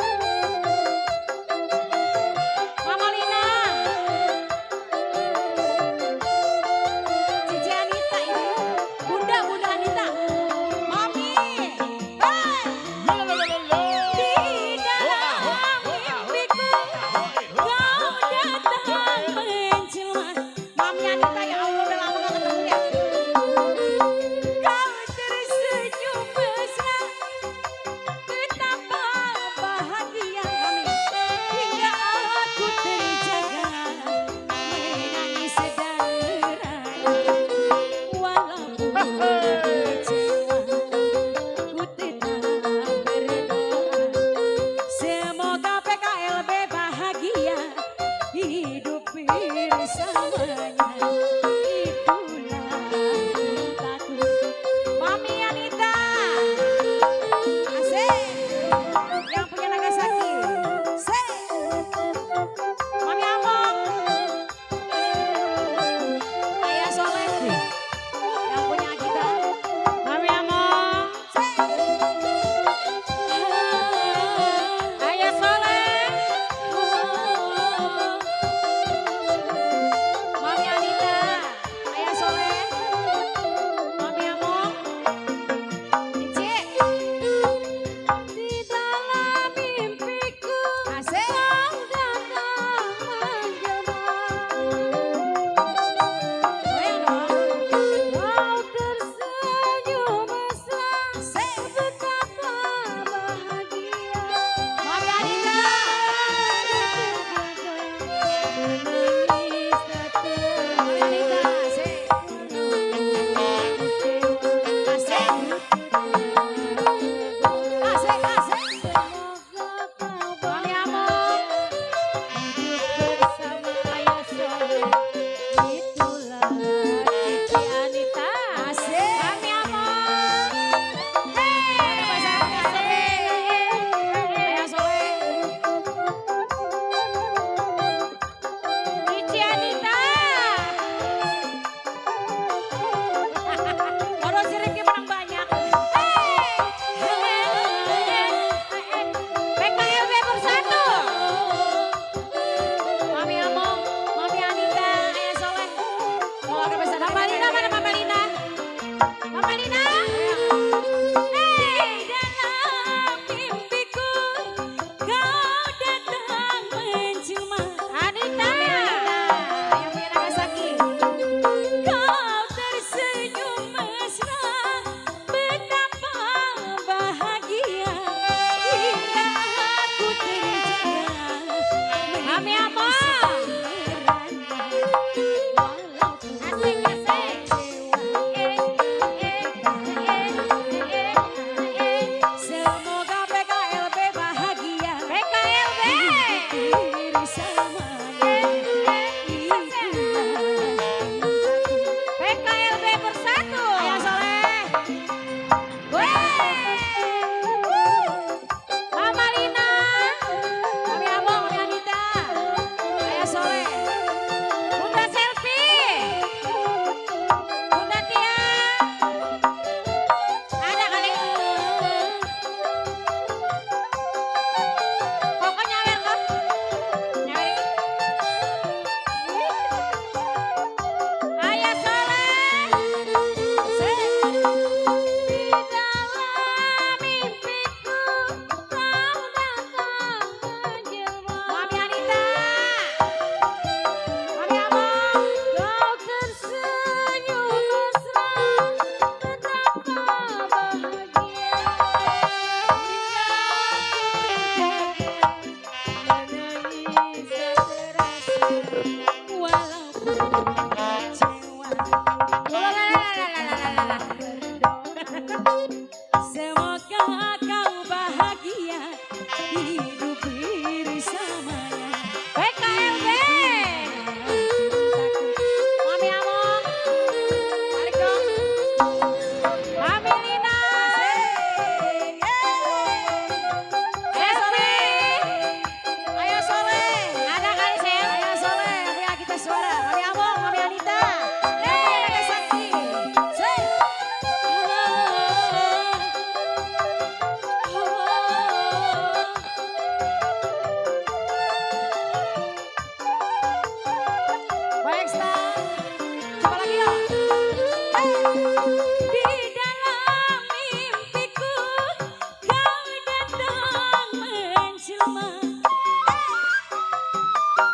bersama.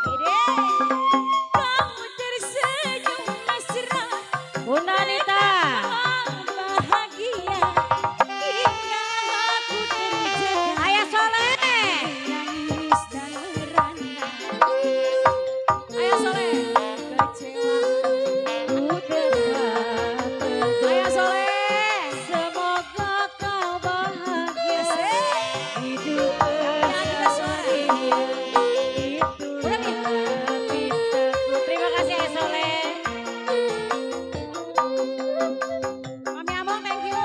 Ide, kamu tersenyum mesra. Bunda Anita. Bahagia hingga aku terjaga. Ayah Soleh. Nangis dan merana. Ayo Soleh. Kecewa. Ku tetap Ayo Soleh. semoga kau bahagia. Hidup kita suara. itu Udah nih. pintaku. Terima kasih Ayah Soleh. Mami Among thank you.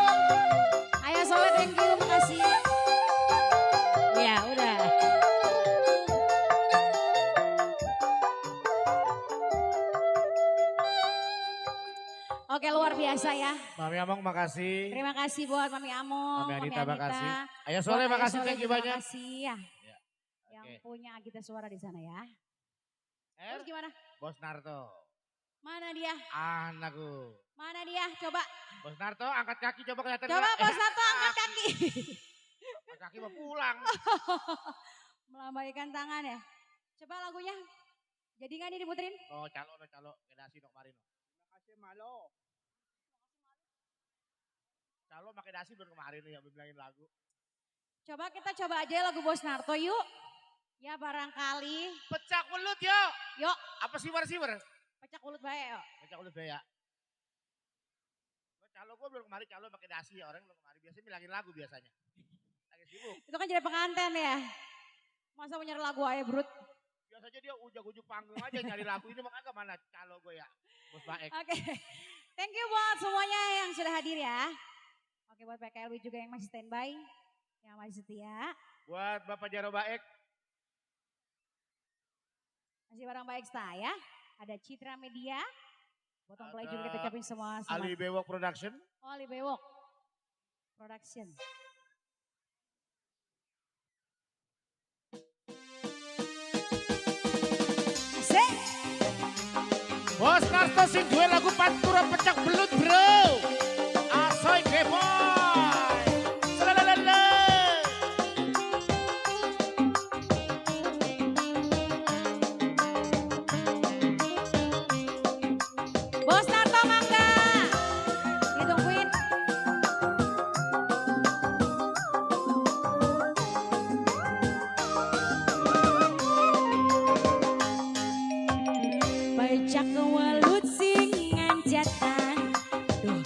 Ayo Soleh thank you. Makasih. Ya udah. Oke luar biasa ya. Mami Among makasih. Terima kasih buat Mami Among, Mami Anita makasih. Ayo Buat Soleh Ayah makasih Soleh thank you juga banyak. Makasih ya. Ya, Yang oke. punya Agita Suara di sana ya. Terus gimana? Bos Narto. Mana dia? Anakku. Mana dia? Coba. Bos Narto angkat kaki coba kelihatan. Coba nggak? Bos Narto angkat kaki. Angkat kaki mau pulang. Melambaikan tangan ya. Coba lagunya. Jadi nggak nih diputerin? Oh calo. Kedasi dok kemarin. Makasih malo. Calo pakai dasi baru kemarin nih yang bilangin lagu. Coba kita coba aja lagu Bos Narto yuk. Ya barangkali. Pecah mulut yo. Yuk. Apa siwer? Pecah kulit baik yuk. Pecah mulut ya. Calo gue belum kemarin calo pakai dasi orang belum kemarin biasanya bilangin lagu biasanya. Lagi sibuk. Itu kan jadi pengantin ya. Masa mau nyari lagu aja Brut. Biasanya dia ujung-ujung panggung aja nyari lagu ini makanya mana calo gue ya. Bos Baek. Oke. Thank you buat semuanya yang sudah hadir ya. Oke buat PKLW juga yang masih standby. Yang masih setia. Buat Bapak Jaro Baek. Masih barang baik saya. Ada Citra Media. Bottom play juga kita Ada ucapin semua sama. Ali Bewok Production. Oh, Ali Bewok Production. Asik. Bos Narto sing duwe lagu Pantura Pecah Belut bro. Asoy Geboy. Selalalala. Bos Narto mangga. Ditungguin. Pecak walut sing ngancatan. Duh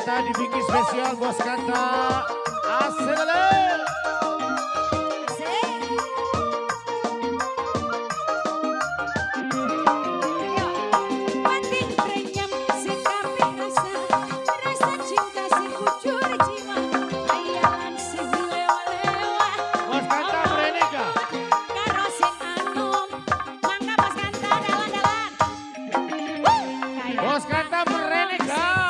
Kanta dibikin spesial Bos Kanta. Asik lho. Bos Kanta Merenika. Bos Kanta Merenika.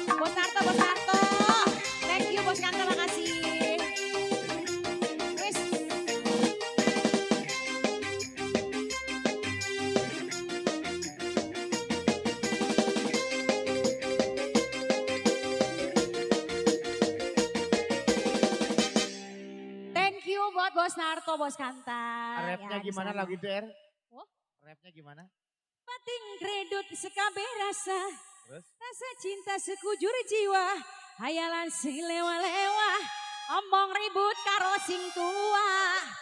Bos Narto, Bos Narto. Thank you Bos Narto, makasih. Wis. Thank you buat Bos Narto, Bos Kantar. Rapnya Ya, gimana di sana. lagu itu Er? Oh? Rapnya gimana? Pating kredut sekabe rasa, Terus? rasa cinta sekujur jiwa, hayalan silewa-lewa, omong ribut karo sing tua.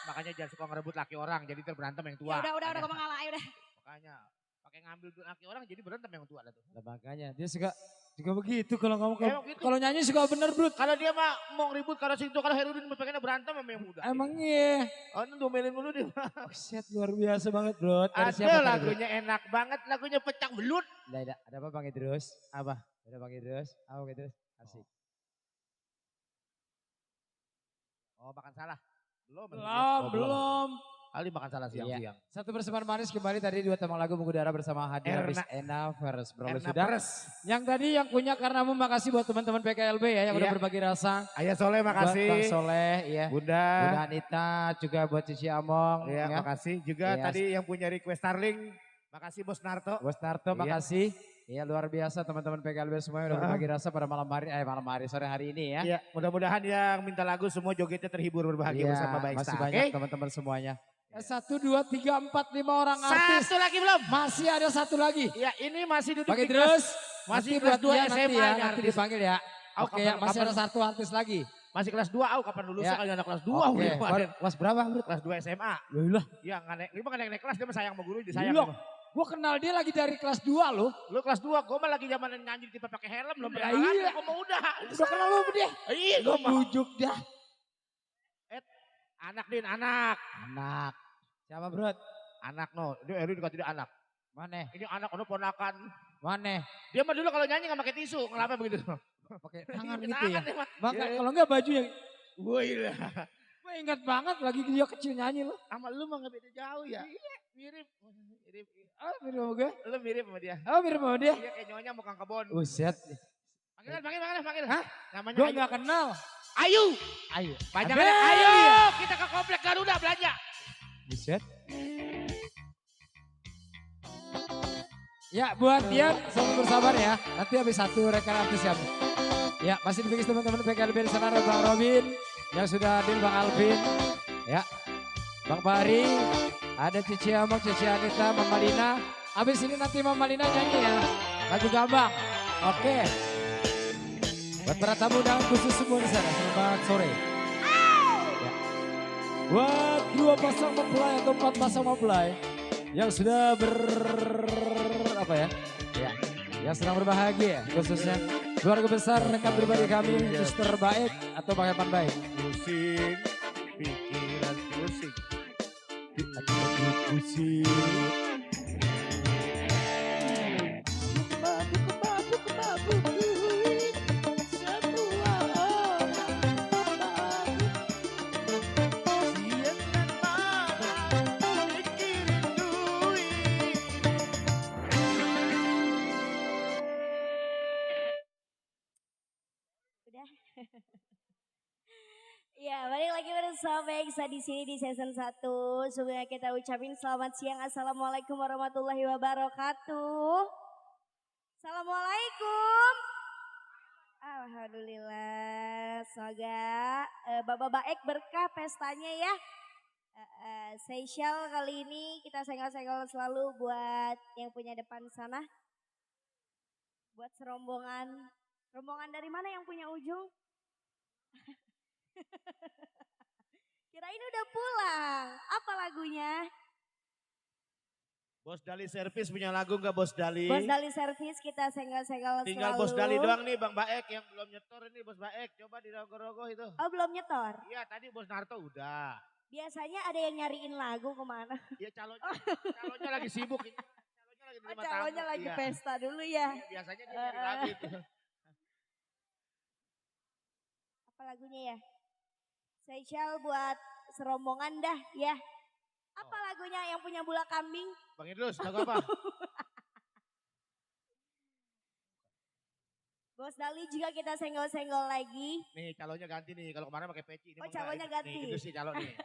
Makanya jangan suka ngerebut laki orang jadi terberantem yang tua. Ya udah gue mengalah, ya udah. Makanya pakai ngambil duit laki orang jadi berantem yang tua lah tuh. Lah makanya dia suka juga begitu kalau ngomong Emang gitu. kalau nyanyi suka bener bro. Kalau dia mah mau ribut karo sing tua, kalau Herudin pengennya berantem sama yang muda. Emang iya. Oh, itu domelin dulu dia. Set luar biasa banget bro. Dari siapa Ada tadi, bro? lagunya enak banget, lagunya pecah belut. Ada apa Bang Idrus? Apa? Ada Bang Idrus? Apa Bang Idrus? Asik. Oh, makan salah. Belum. Belum. Ali makan salah siang-siang. Satu persembahan manis kembali tadi 2 temang lagu mengudara bersama Hadir Erna. Miss Ena Feres Bro Erna sudah. Peres. Yang tadi yang punya karena makasih buat teman-teman PKLB ya yang udah Iya. berbagi rasa. Ayah Soleh Buat Bang makasih. Soleh ya. Bunda. Bunda Anita juga buat Cici Among. Iya, ya. makasih juga Iya. tadi yang punya request Starling. Makasih Bos Narto. Bos Narto Iya. makasih. Iya luar biasa teman-teman PKLB semuanya udah berbagi rasa pada sore hari ini ya. Iya, mudah-mudahan yang minta lagu semua jogetnya terhibur berbahagia Iya, bersama Baik masih Star. banyak Oke? teman-teman semuanya. 1, 2, 3, 4, 5 orang artis. Satu lagi belum? Masih ada satu lagi. Ya, ini masih duduk Pakai di kelas. terus. Masih Nanti kelas buat 2 dia SMA nanti ya, ini nanti artis. dipanggil ya. Oh, Oke ya, kapan- masih ada kapan- satu artis lagi. Masih kelas 2, kapan lulusnya Ya. kalau anak kelas 2 Oke, kelas berapa bro? kelas 2 SMA. Yalah, Iya, nggak naik, dia mah nggak naik kelas, dia mah sayang sama guru, disayang. Gila. Gua kenal dia lagi dari kelas 2 loh. Lu kelas 2, gue mah lagi zaman nyanyi tipe pakai helm, belum Ya pernah iya. gue mau udah. Udah kenal lu sama dia? Iya, gue mau. Bujuk dah. Anak Din, anak. Anak. Siapa bro? Anak no, dia Erwin dikasih dia anak. Mana? Ini anak, ono ponakan. Mana? Dia mah dulu kalau nyanyi nggak pakai tisu, kenapa begitu? Pakai tangan Pakai gitu ya. tangan dia mah. Maka Iya. kalau enggak baju yang Woi lah. gue ingat banget lagi dia kecil nyanyi loh. Sama lu mah nggak beda jauh ya? Iya. Mirip. Mirip. Oh mirip sama gue. Lu mirip sama dia. Oh mirip sama dia. Iya kayak nyonya mau kang kebon. Buset. Panggil. Hah? Namanya Gue Ayu. nggak kenal. Ayu. Ayo. Panjangannya Abe. Ayu. Kita ke komplek Garuda belanja. Buset. Ya buat dia selalu bersabar ya. Nanti habis satu rekan artis ya. Ya masih dibagi teman-teman PKLB di sana ada Bang Robin. Yang sudah hadir Bang Alvin. Ya. Bang Pari. Ada Cici Amok, Cici Anita, Mama Lina. Habis ini nanti Mama Lina nyanyi ya. Lagu Gambang. Oke. Buat para tamu undangan khusus semua di sana. Selamat sore. Ya. Buat 2 pasang mempelai atau 4 pasang mempelai yang sudah apa ya? Ya, yang sedang berbahagia khususnya keluarga besar rekan pribadi kami Mr. Baik atau Bang Epan Baik. Pusing. Pikiran pusing. Pusing. Udah. Ya, balik lagi bersama Eksa di sini di season 1. Sebelumnya kita ucapin selamat siang. Assalamualaikum warahmatullahi wabarakatuh. Assalamualaikum. Alhamdulillah. Semoga Bapak Baek berkah pestanya ya. Spesial kali ini kita senggol-senggol selalu buat yang punya depan sana. Buat serombongan. Rombongan dari mana yang punya ujung? Kirain udah pulang. Apa lagunya? Bos Dali Service punya lagu nggak Bos Dali? Bos Dali Service kita senggol-senggol Tinggal selalu. Bos Dali doang nih Bang Baek yang belum nyetor ini Bos Baek. Coba dirogoh-rogoh itu. Oh belum nyetor. Iya tadi Bos Narto udah. Biasanya ada yang nyariin lagu kemana? Iya calonnya lagi sibuk ini. Calonnya lagi Oh, terima calonnya tamu. lagi Iya. pesta dulu ya. Iya, biasanya dia nyari lagu itu. Apa lagunya ya? Spesial buat serombongan dah ya. Apa lagunya yang punya bola kambing? Bang Idrus lagu apa? Bos Dali juga kita senggol-senggol lagi. Nih calonnya ganti nih. Kalau kemarin pakai peci. Ini Oh, mau enggak? calonnya Nih, ganti. itu sih calon nih.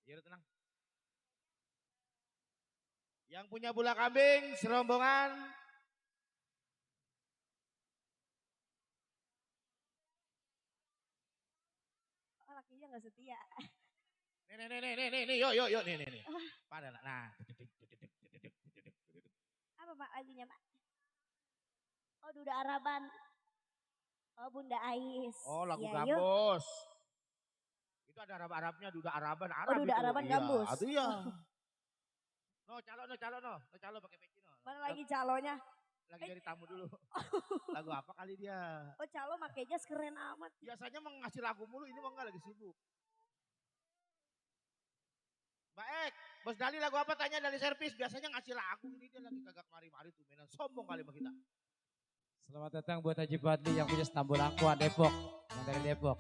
Iya udah tenang. Yang punya bola kambing serombongan. Oh, lakinya gak setia. Nih, yuk, nih. Pada nah. Apa Pak lagunya Pak? Oh, Duda Araban. Oh, Bunda Ais. Oh, lagu Iya, yuk. Gambus. Itu ada Arab-Arabnya, Duda Araban, Arab Oh, Duda itu. Araban Iya, Gambus. Aduh iya. No, calo pakai peci no. Mana lagi calonya? Lagi dari tamu dulu. Lagu apa kali dia? Oh, calo make jas keren amat. Biasanya ngasih lagu mulu, ini mah enggak lagi sibuk. Baik, Bos Dali lagu apa tanya dari servis? Biasanya ngasih lagu, ini dia lagi kagak mari-mari tuh mainan. Sombong kali sama kita. Selamat datang buat Haji Badli yang punya Stambul Angkuat Depok. Yang dari Depok.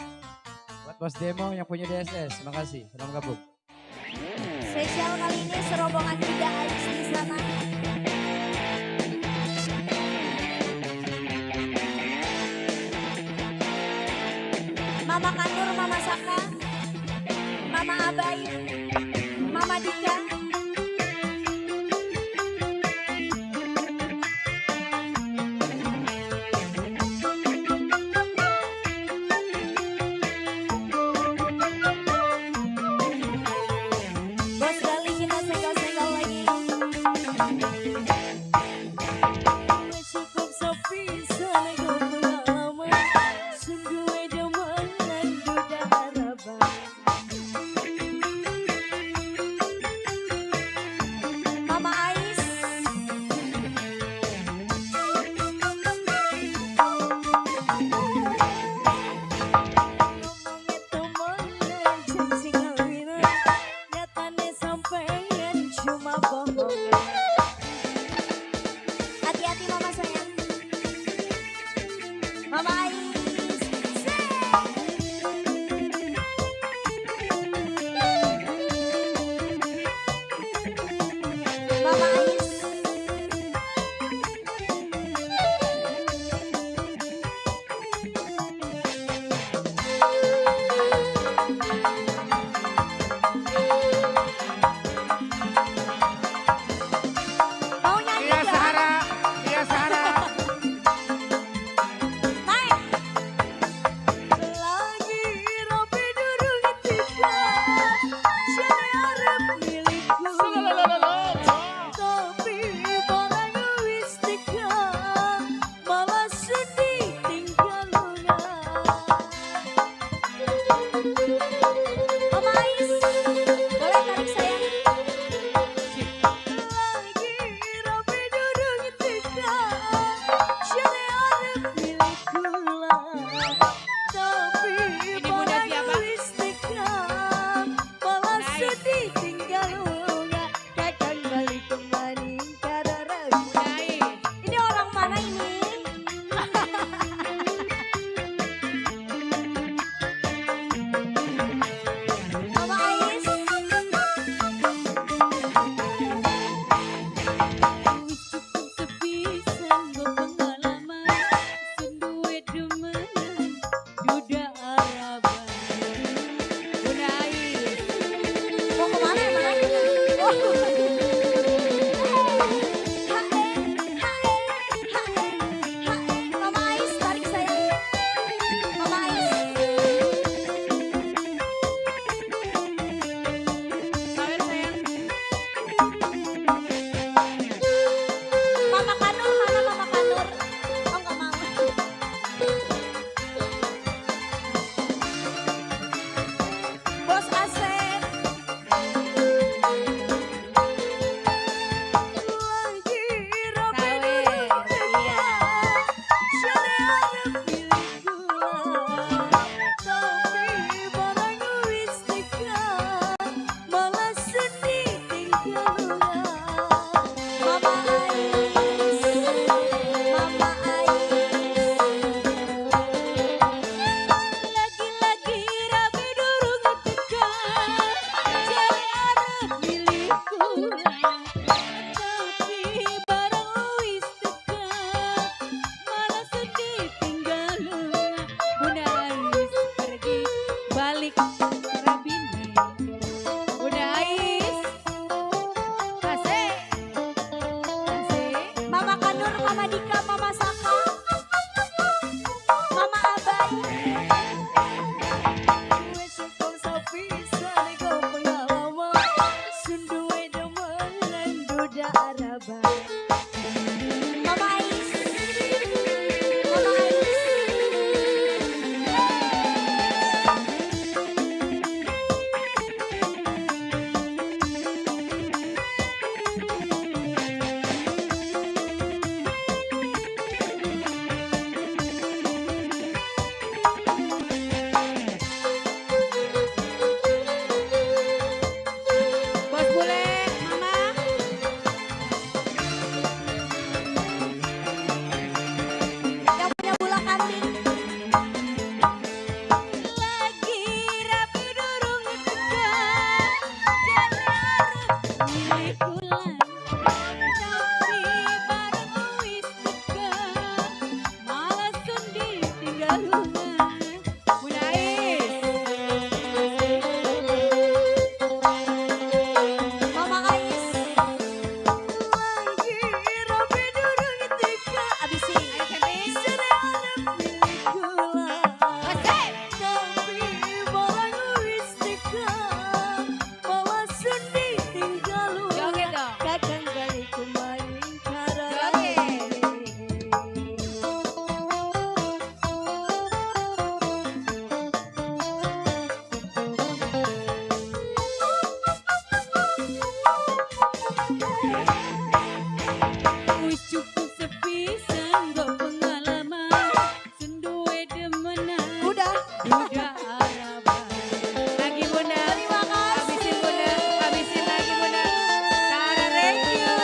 Buat Bos Demo yang punya DSS. Terima kasih. Selamat gabung. Spesial kali ini serombongan Bunda Ais di sana. Mama Kanur, Mama Saka, Mama Abai, Mama Dika. Bos Dali kita senggol-senggol lagi. Cukup sepi sana pengalaman. Sungguh demenan Duda Araban. Mama Ais. Ngomongnya temenan jeung sing ngawinan. Nyatane sampeyan cuma bohongan. Hati-hati Mama sayang. Mama Ais. Mama Ais. Mau nyanyi Iya gak? Sarah, iya Sarah. Naik. tinggalungan. Bunda Ais. Mama Ais. Lagi rapi durung teka. Abisin. Ayo cantik. Serana milikula. Asik. Tapi barang wis teka. Malah sedih tinggalungan. Joget dong. Kakang kali kumain cara. Joget. Wis cukup sepisan go pengalaman. Senduwe demenan. Udah. Udah harapan. Lagi bunda. Terima kasih. Habisin bunda. Habisin lagi bunda. Cara review.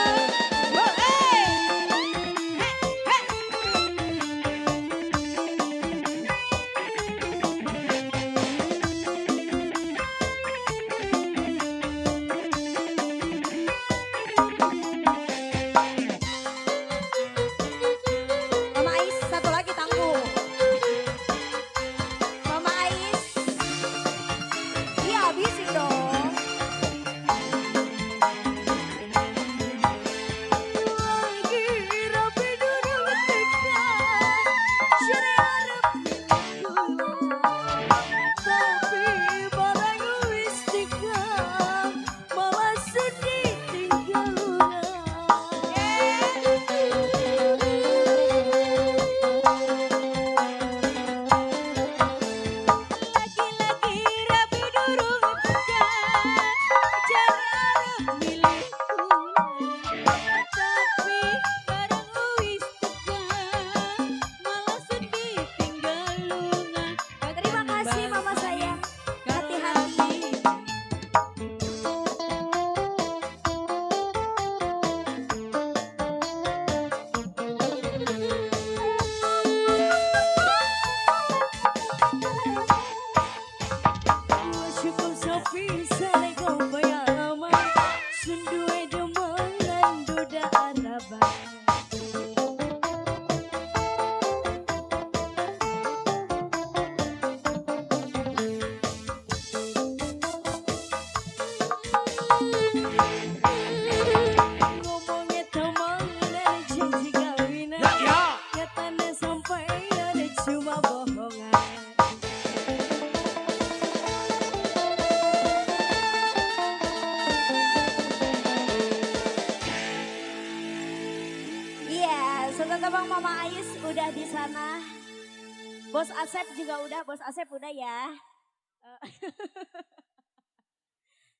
Mama Ais satu lagi tangguh. Mama Ais. Iya habisin dong. Lagi rapi durung teka. Syariat tapi barang wis teka. Malah sedih tinggalungan. Lagi-lagi rapi durung teka. Jangan milikku. Tapi barang wis teka. Malah sedih tinggalungan. Terima kasih mama sayang. Hati-hati. Cukup sepi selego bayama. Senduwe demengan duda arabah. Ngomongnya teman dan janji kawinan. Nyatanya sampai ada cuma bohongan. Iya, suka tebang Mama Ais udah di sana. Bos Asep juga udah, Bos Asep udah ya. Eh,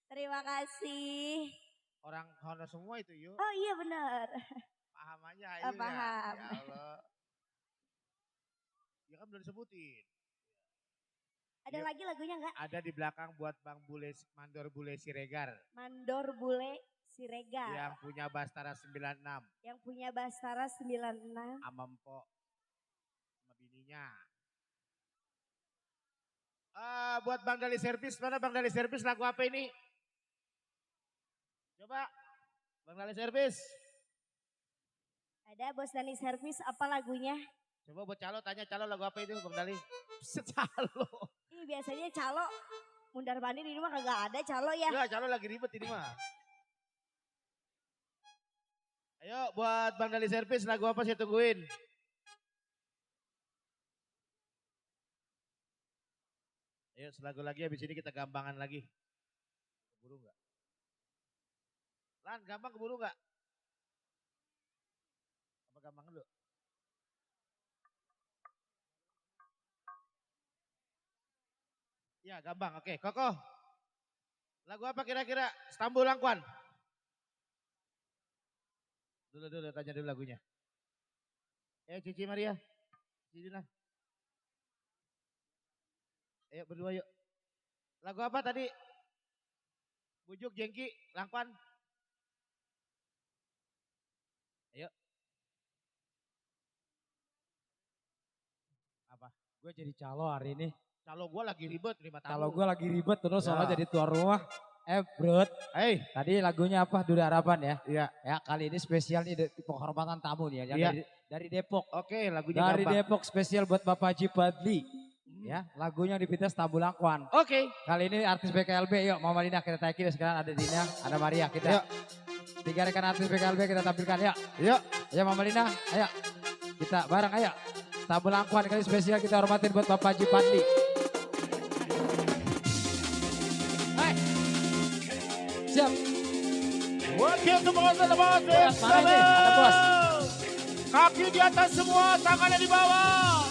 Terima kasih. Orang Honda semua itu yuk. Oh iya benar. Paham aja Oh, ayo ya. paham. Ya Allah. Ya kan belum disebutin. Ada Iya. lagi lagunya nggak? Ada di belakang buat Bang Bule, Mandor Bule Siregar. Mandor Bule Siregar. Yang punya Bastara 96. Yang punya Bastara 96. Sama Empok. Sama bininya. Buat Bang Dali Servis, mana Bang Dali Servis lagu apa ini? Coba, Bang Dali Servis. Ada Bos Dani Servis apa lagunya? Coba buat calo, tanya calo lagu apa itu Bang Dali? Calo. Ini biasanya calo mundar mandir di rumah kagak ada calo ya. Ya calo lagi ribet ini mah. Ayo buat Bang Dali Servis lagu apa saya tungguin. Ayo selagu lagi habis ini kita gambangan lagi. Keburu nggak? Lan gampang keburu nggak? Apa gampang dulu? Ya gampang, oke. Koko. Lagu apa kira-kira? Stambul Langkuan. Dulu tanya dulu lagunya. Cici Maria. Cici lah. Ayo berdua yuk. Lagu apa tadi? Bujuk Jengki Langkuan. Ayo. Apa? Gue jadi calo hari ini. Calo gue lagi ribet 5 tahun. Kalau gue lagi ribet terus soalnya Ya. jadi tuan rumah. Brut, Hei, tadi lagunya apa? Duda Harapan ya? iya. Ya kali ini spesial nih penghormatan tamu nih ya, yang Iya. dari Depok. Oke, lagunya Dari gampang. Depok spesial buat Bapak Haji Padli. Ya, lagunya di Pites Tabulangkuan. Oke. Kali ini artis PKLB, yuk Mama Lina kita taikin sekarang ada Dina, ada Maria kita. Yuk. 3 rekan artis PKLB kita tampilkan yuk. Yuk. Ayo Mama Lina, ayo. Kita bareng ayo. Tabulangkuan kali spesial kita hormatin buat Bapak Haji Padli. Hai. Siap. Oke, semua teman-teman. Bos, mana ini? Ada bos. Kaki di atas semua, tangannya di bawah.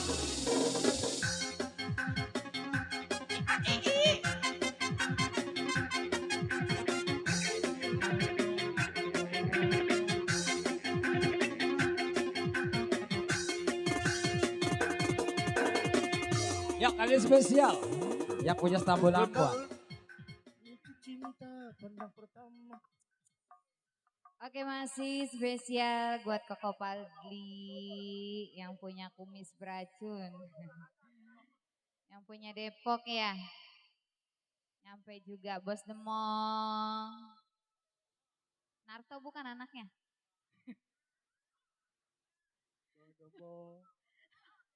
Ya kali ini spesial. Yang punya Tabulangkuan. Itu cinta pandang pertama. Oke, masih spesial buat Koko Padli yang punya kumis beracun. Yang punya Depok ya. Nyampe juga Bos Demong. Narto bukan anaknya?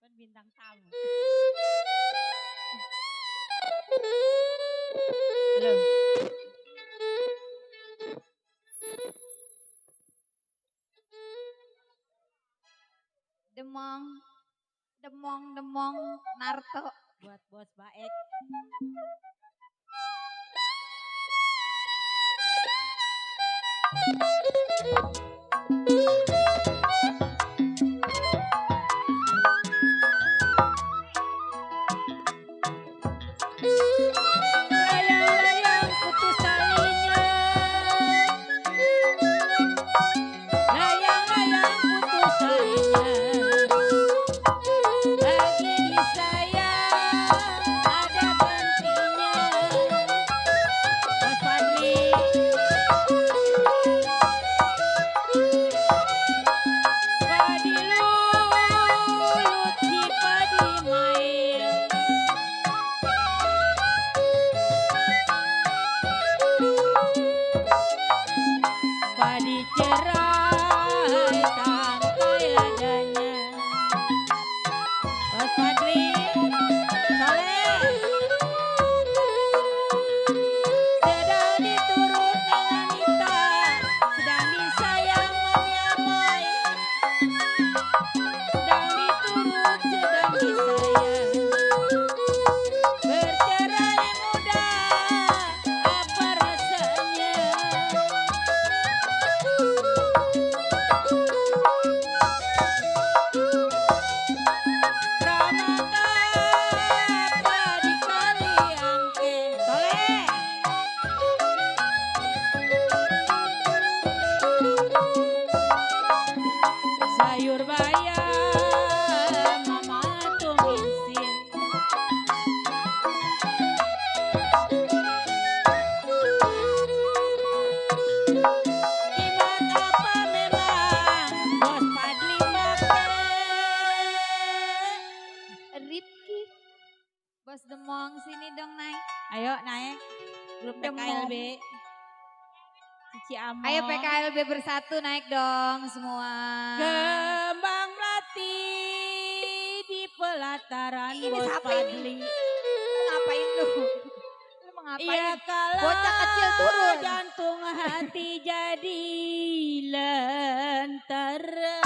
Kan bintang tamu. Halo. Demong, Narto. Buat bos Baek. Layang-layang putus talinya. Layang-layang putus talinya. Lagi disayang ada gantinya. Mas Fadli. Padi lulut si padi main. Padi cerai tangkai ladanya. Mas Fadli, soleh. Sedang diturut Neng Anita, sedang disayang Mami Amoy. Sedang diturut, sedang disayang. Bercerai muda, apa rasanya? Pramata di kali angke. Soleh. Sayur bayam mama tumisin. Ibat apa memang Bos Padli make? Ripki. Bos Demong sini dong naik. Ayo naik. Grup PKLB. Cici Amo. Ayo PKLB bersatu naik dong semua. Kembang melati di pelataran Ini Bos siapa Padli. Ngapain lu? Lu mau ngapain? Iya kalau Bocah kecil turun. jantung hati jadi lentera.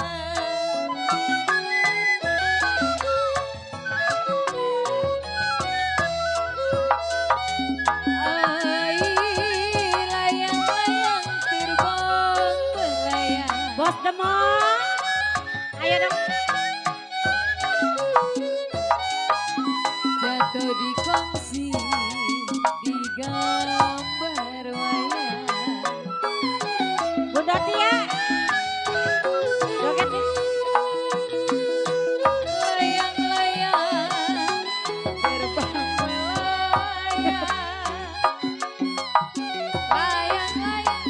Layang-layang terbang melayang. Bos Demong, ayo dong. Jatuh di kongsi, di gambar wayang. Bunda Tia, joget nih. Layang-layang terbang melayang. Layang-layang.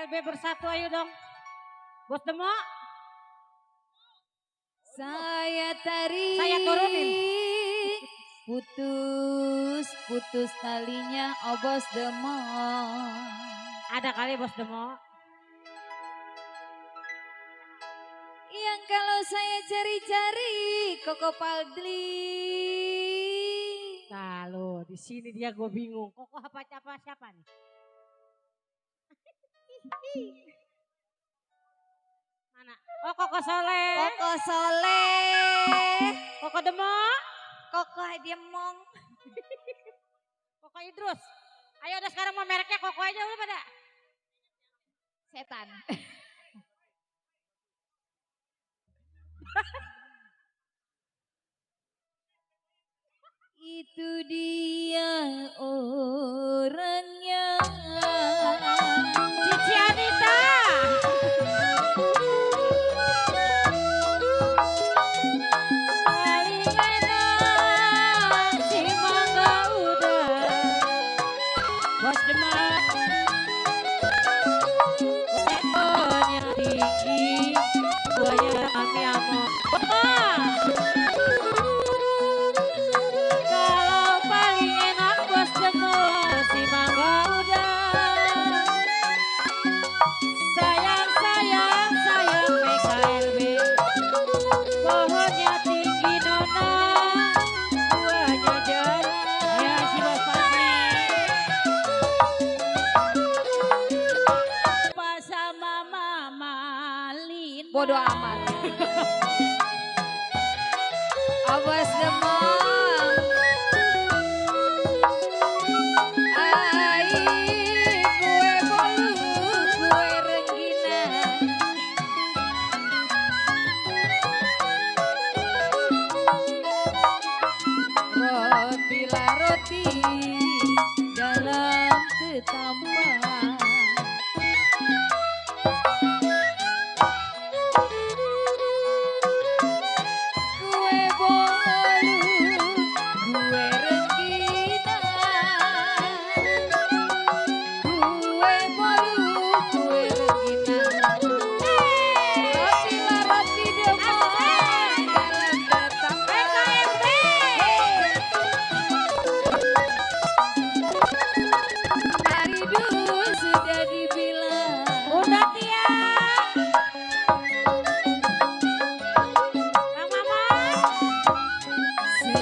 PKLB bersatu ayo dong. Bos Demo. Saya tarik. Saya turunin. Putus talinya oh Bos Demo. Ada kali Bos Demo. Yang kalau saya cari-cari Koko Paldli. Lalu di sini dia gue bingung. Koko apa siapa nih? Mana? Oh Koko Soleh. Koko Soleh. Koko Demo. Koko Hadiemong. Koko Idrus. Ayo udah sekarang mau mereknya Koko aja udah pada. Setan. Itu dia orangnya. Cici Anita. Paling enak si mangga udah. Bos Demak. Ekonya tinggi, buaya kami amo. Kalau paling enak Bos Demo si mangga udah. Sayang PKLB, pohonnya tinggi nona, buahnya jarang. Ya si Bos Fadli. Pas sama Mama Lina. Bodoh amat. Awas Demo.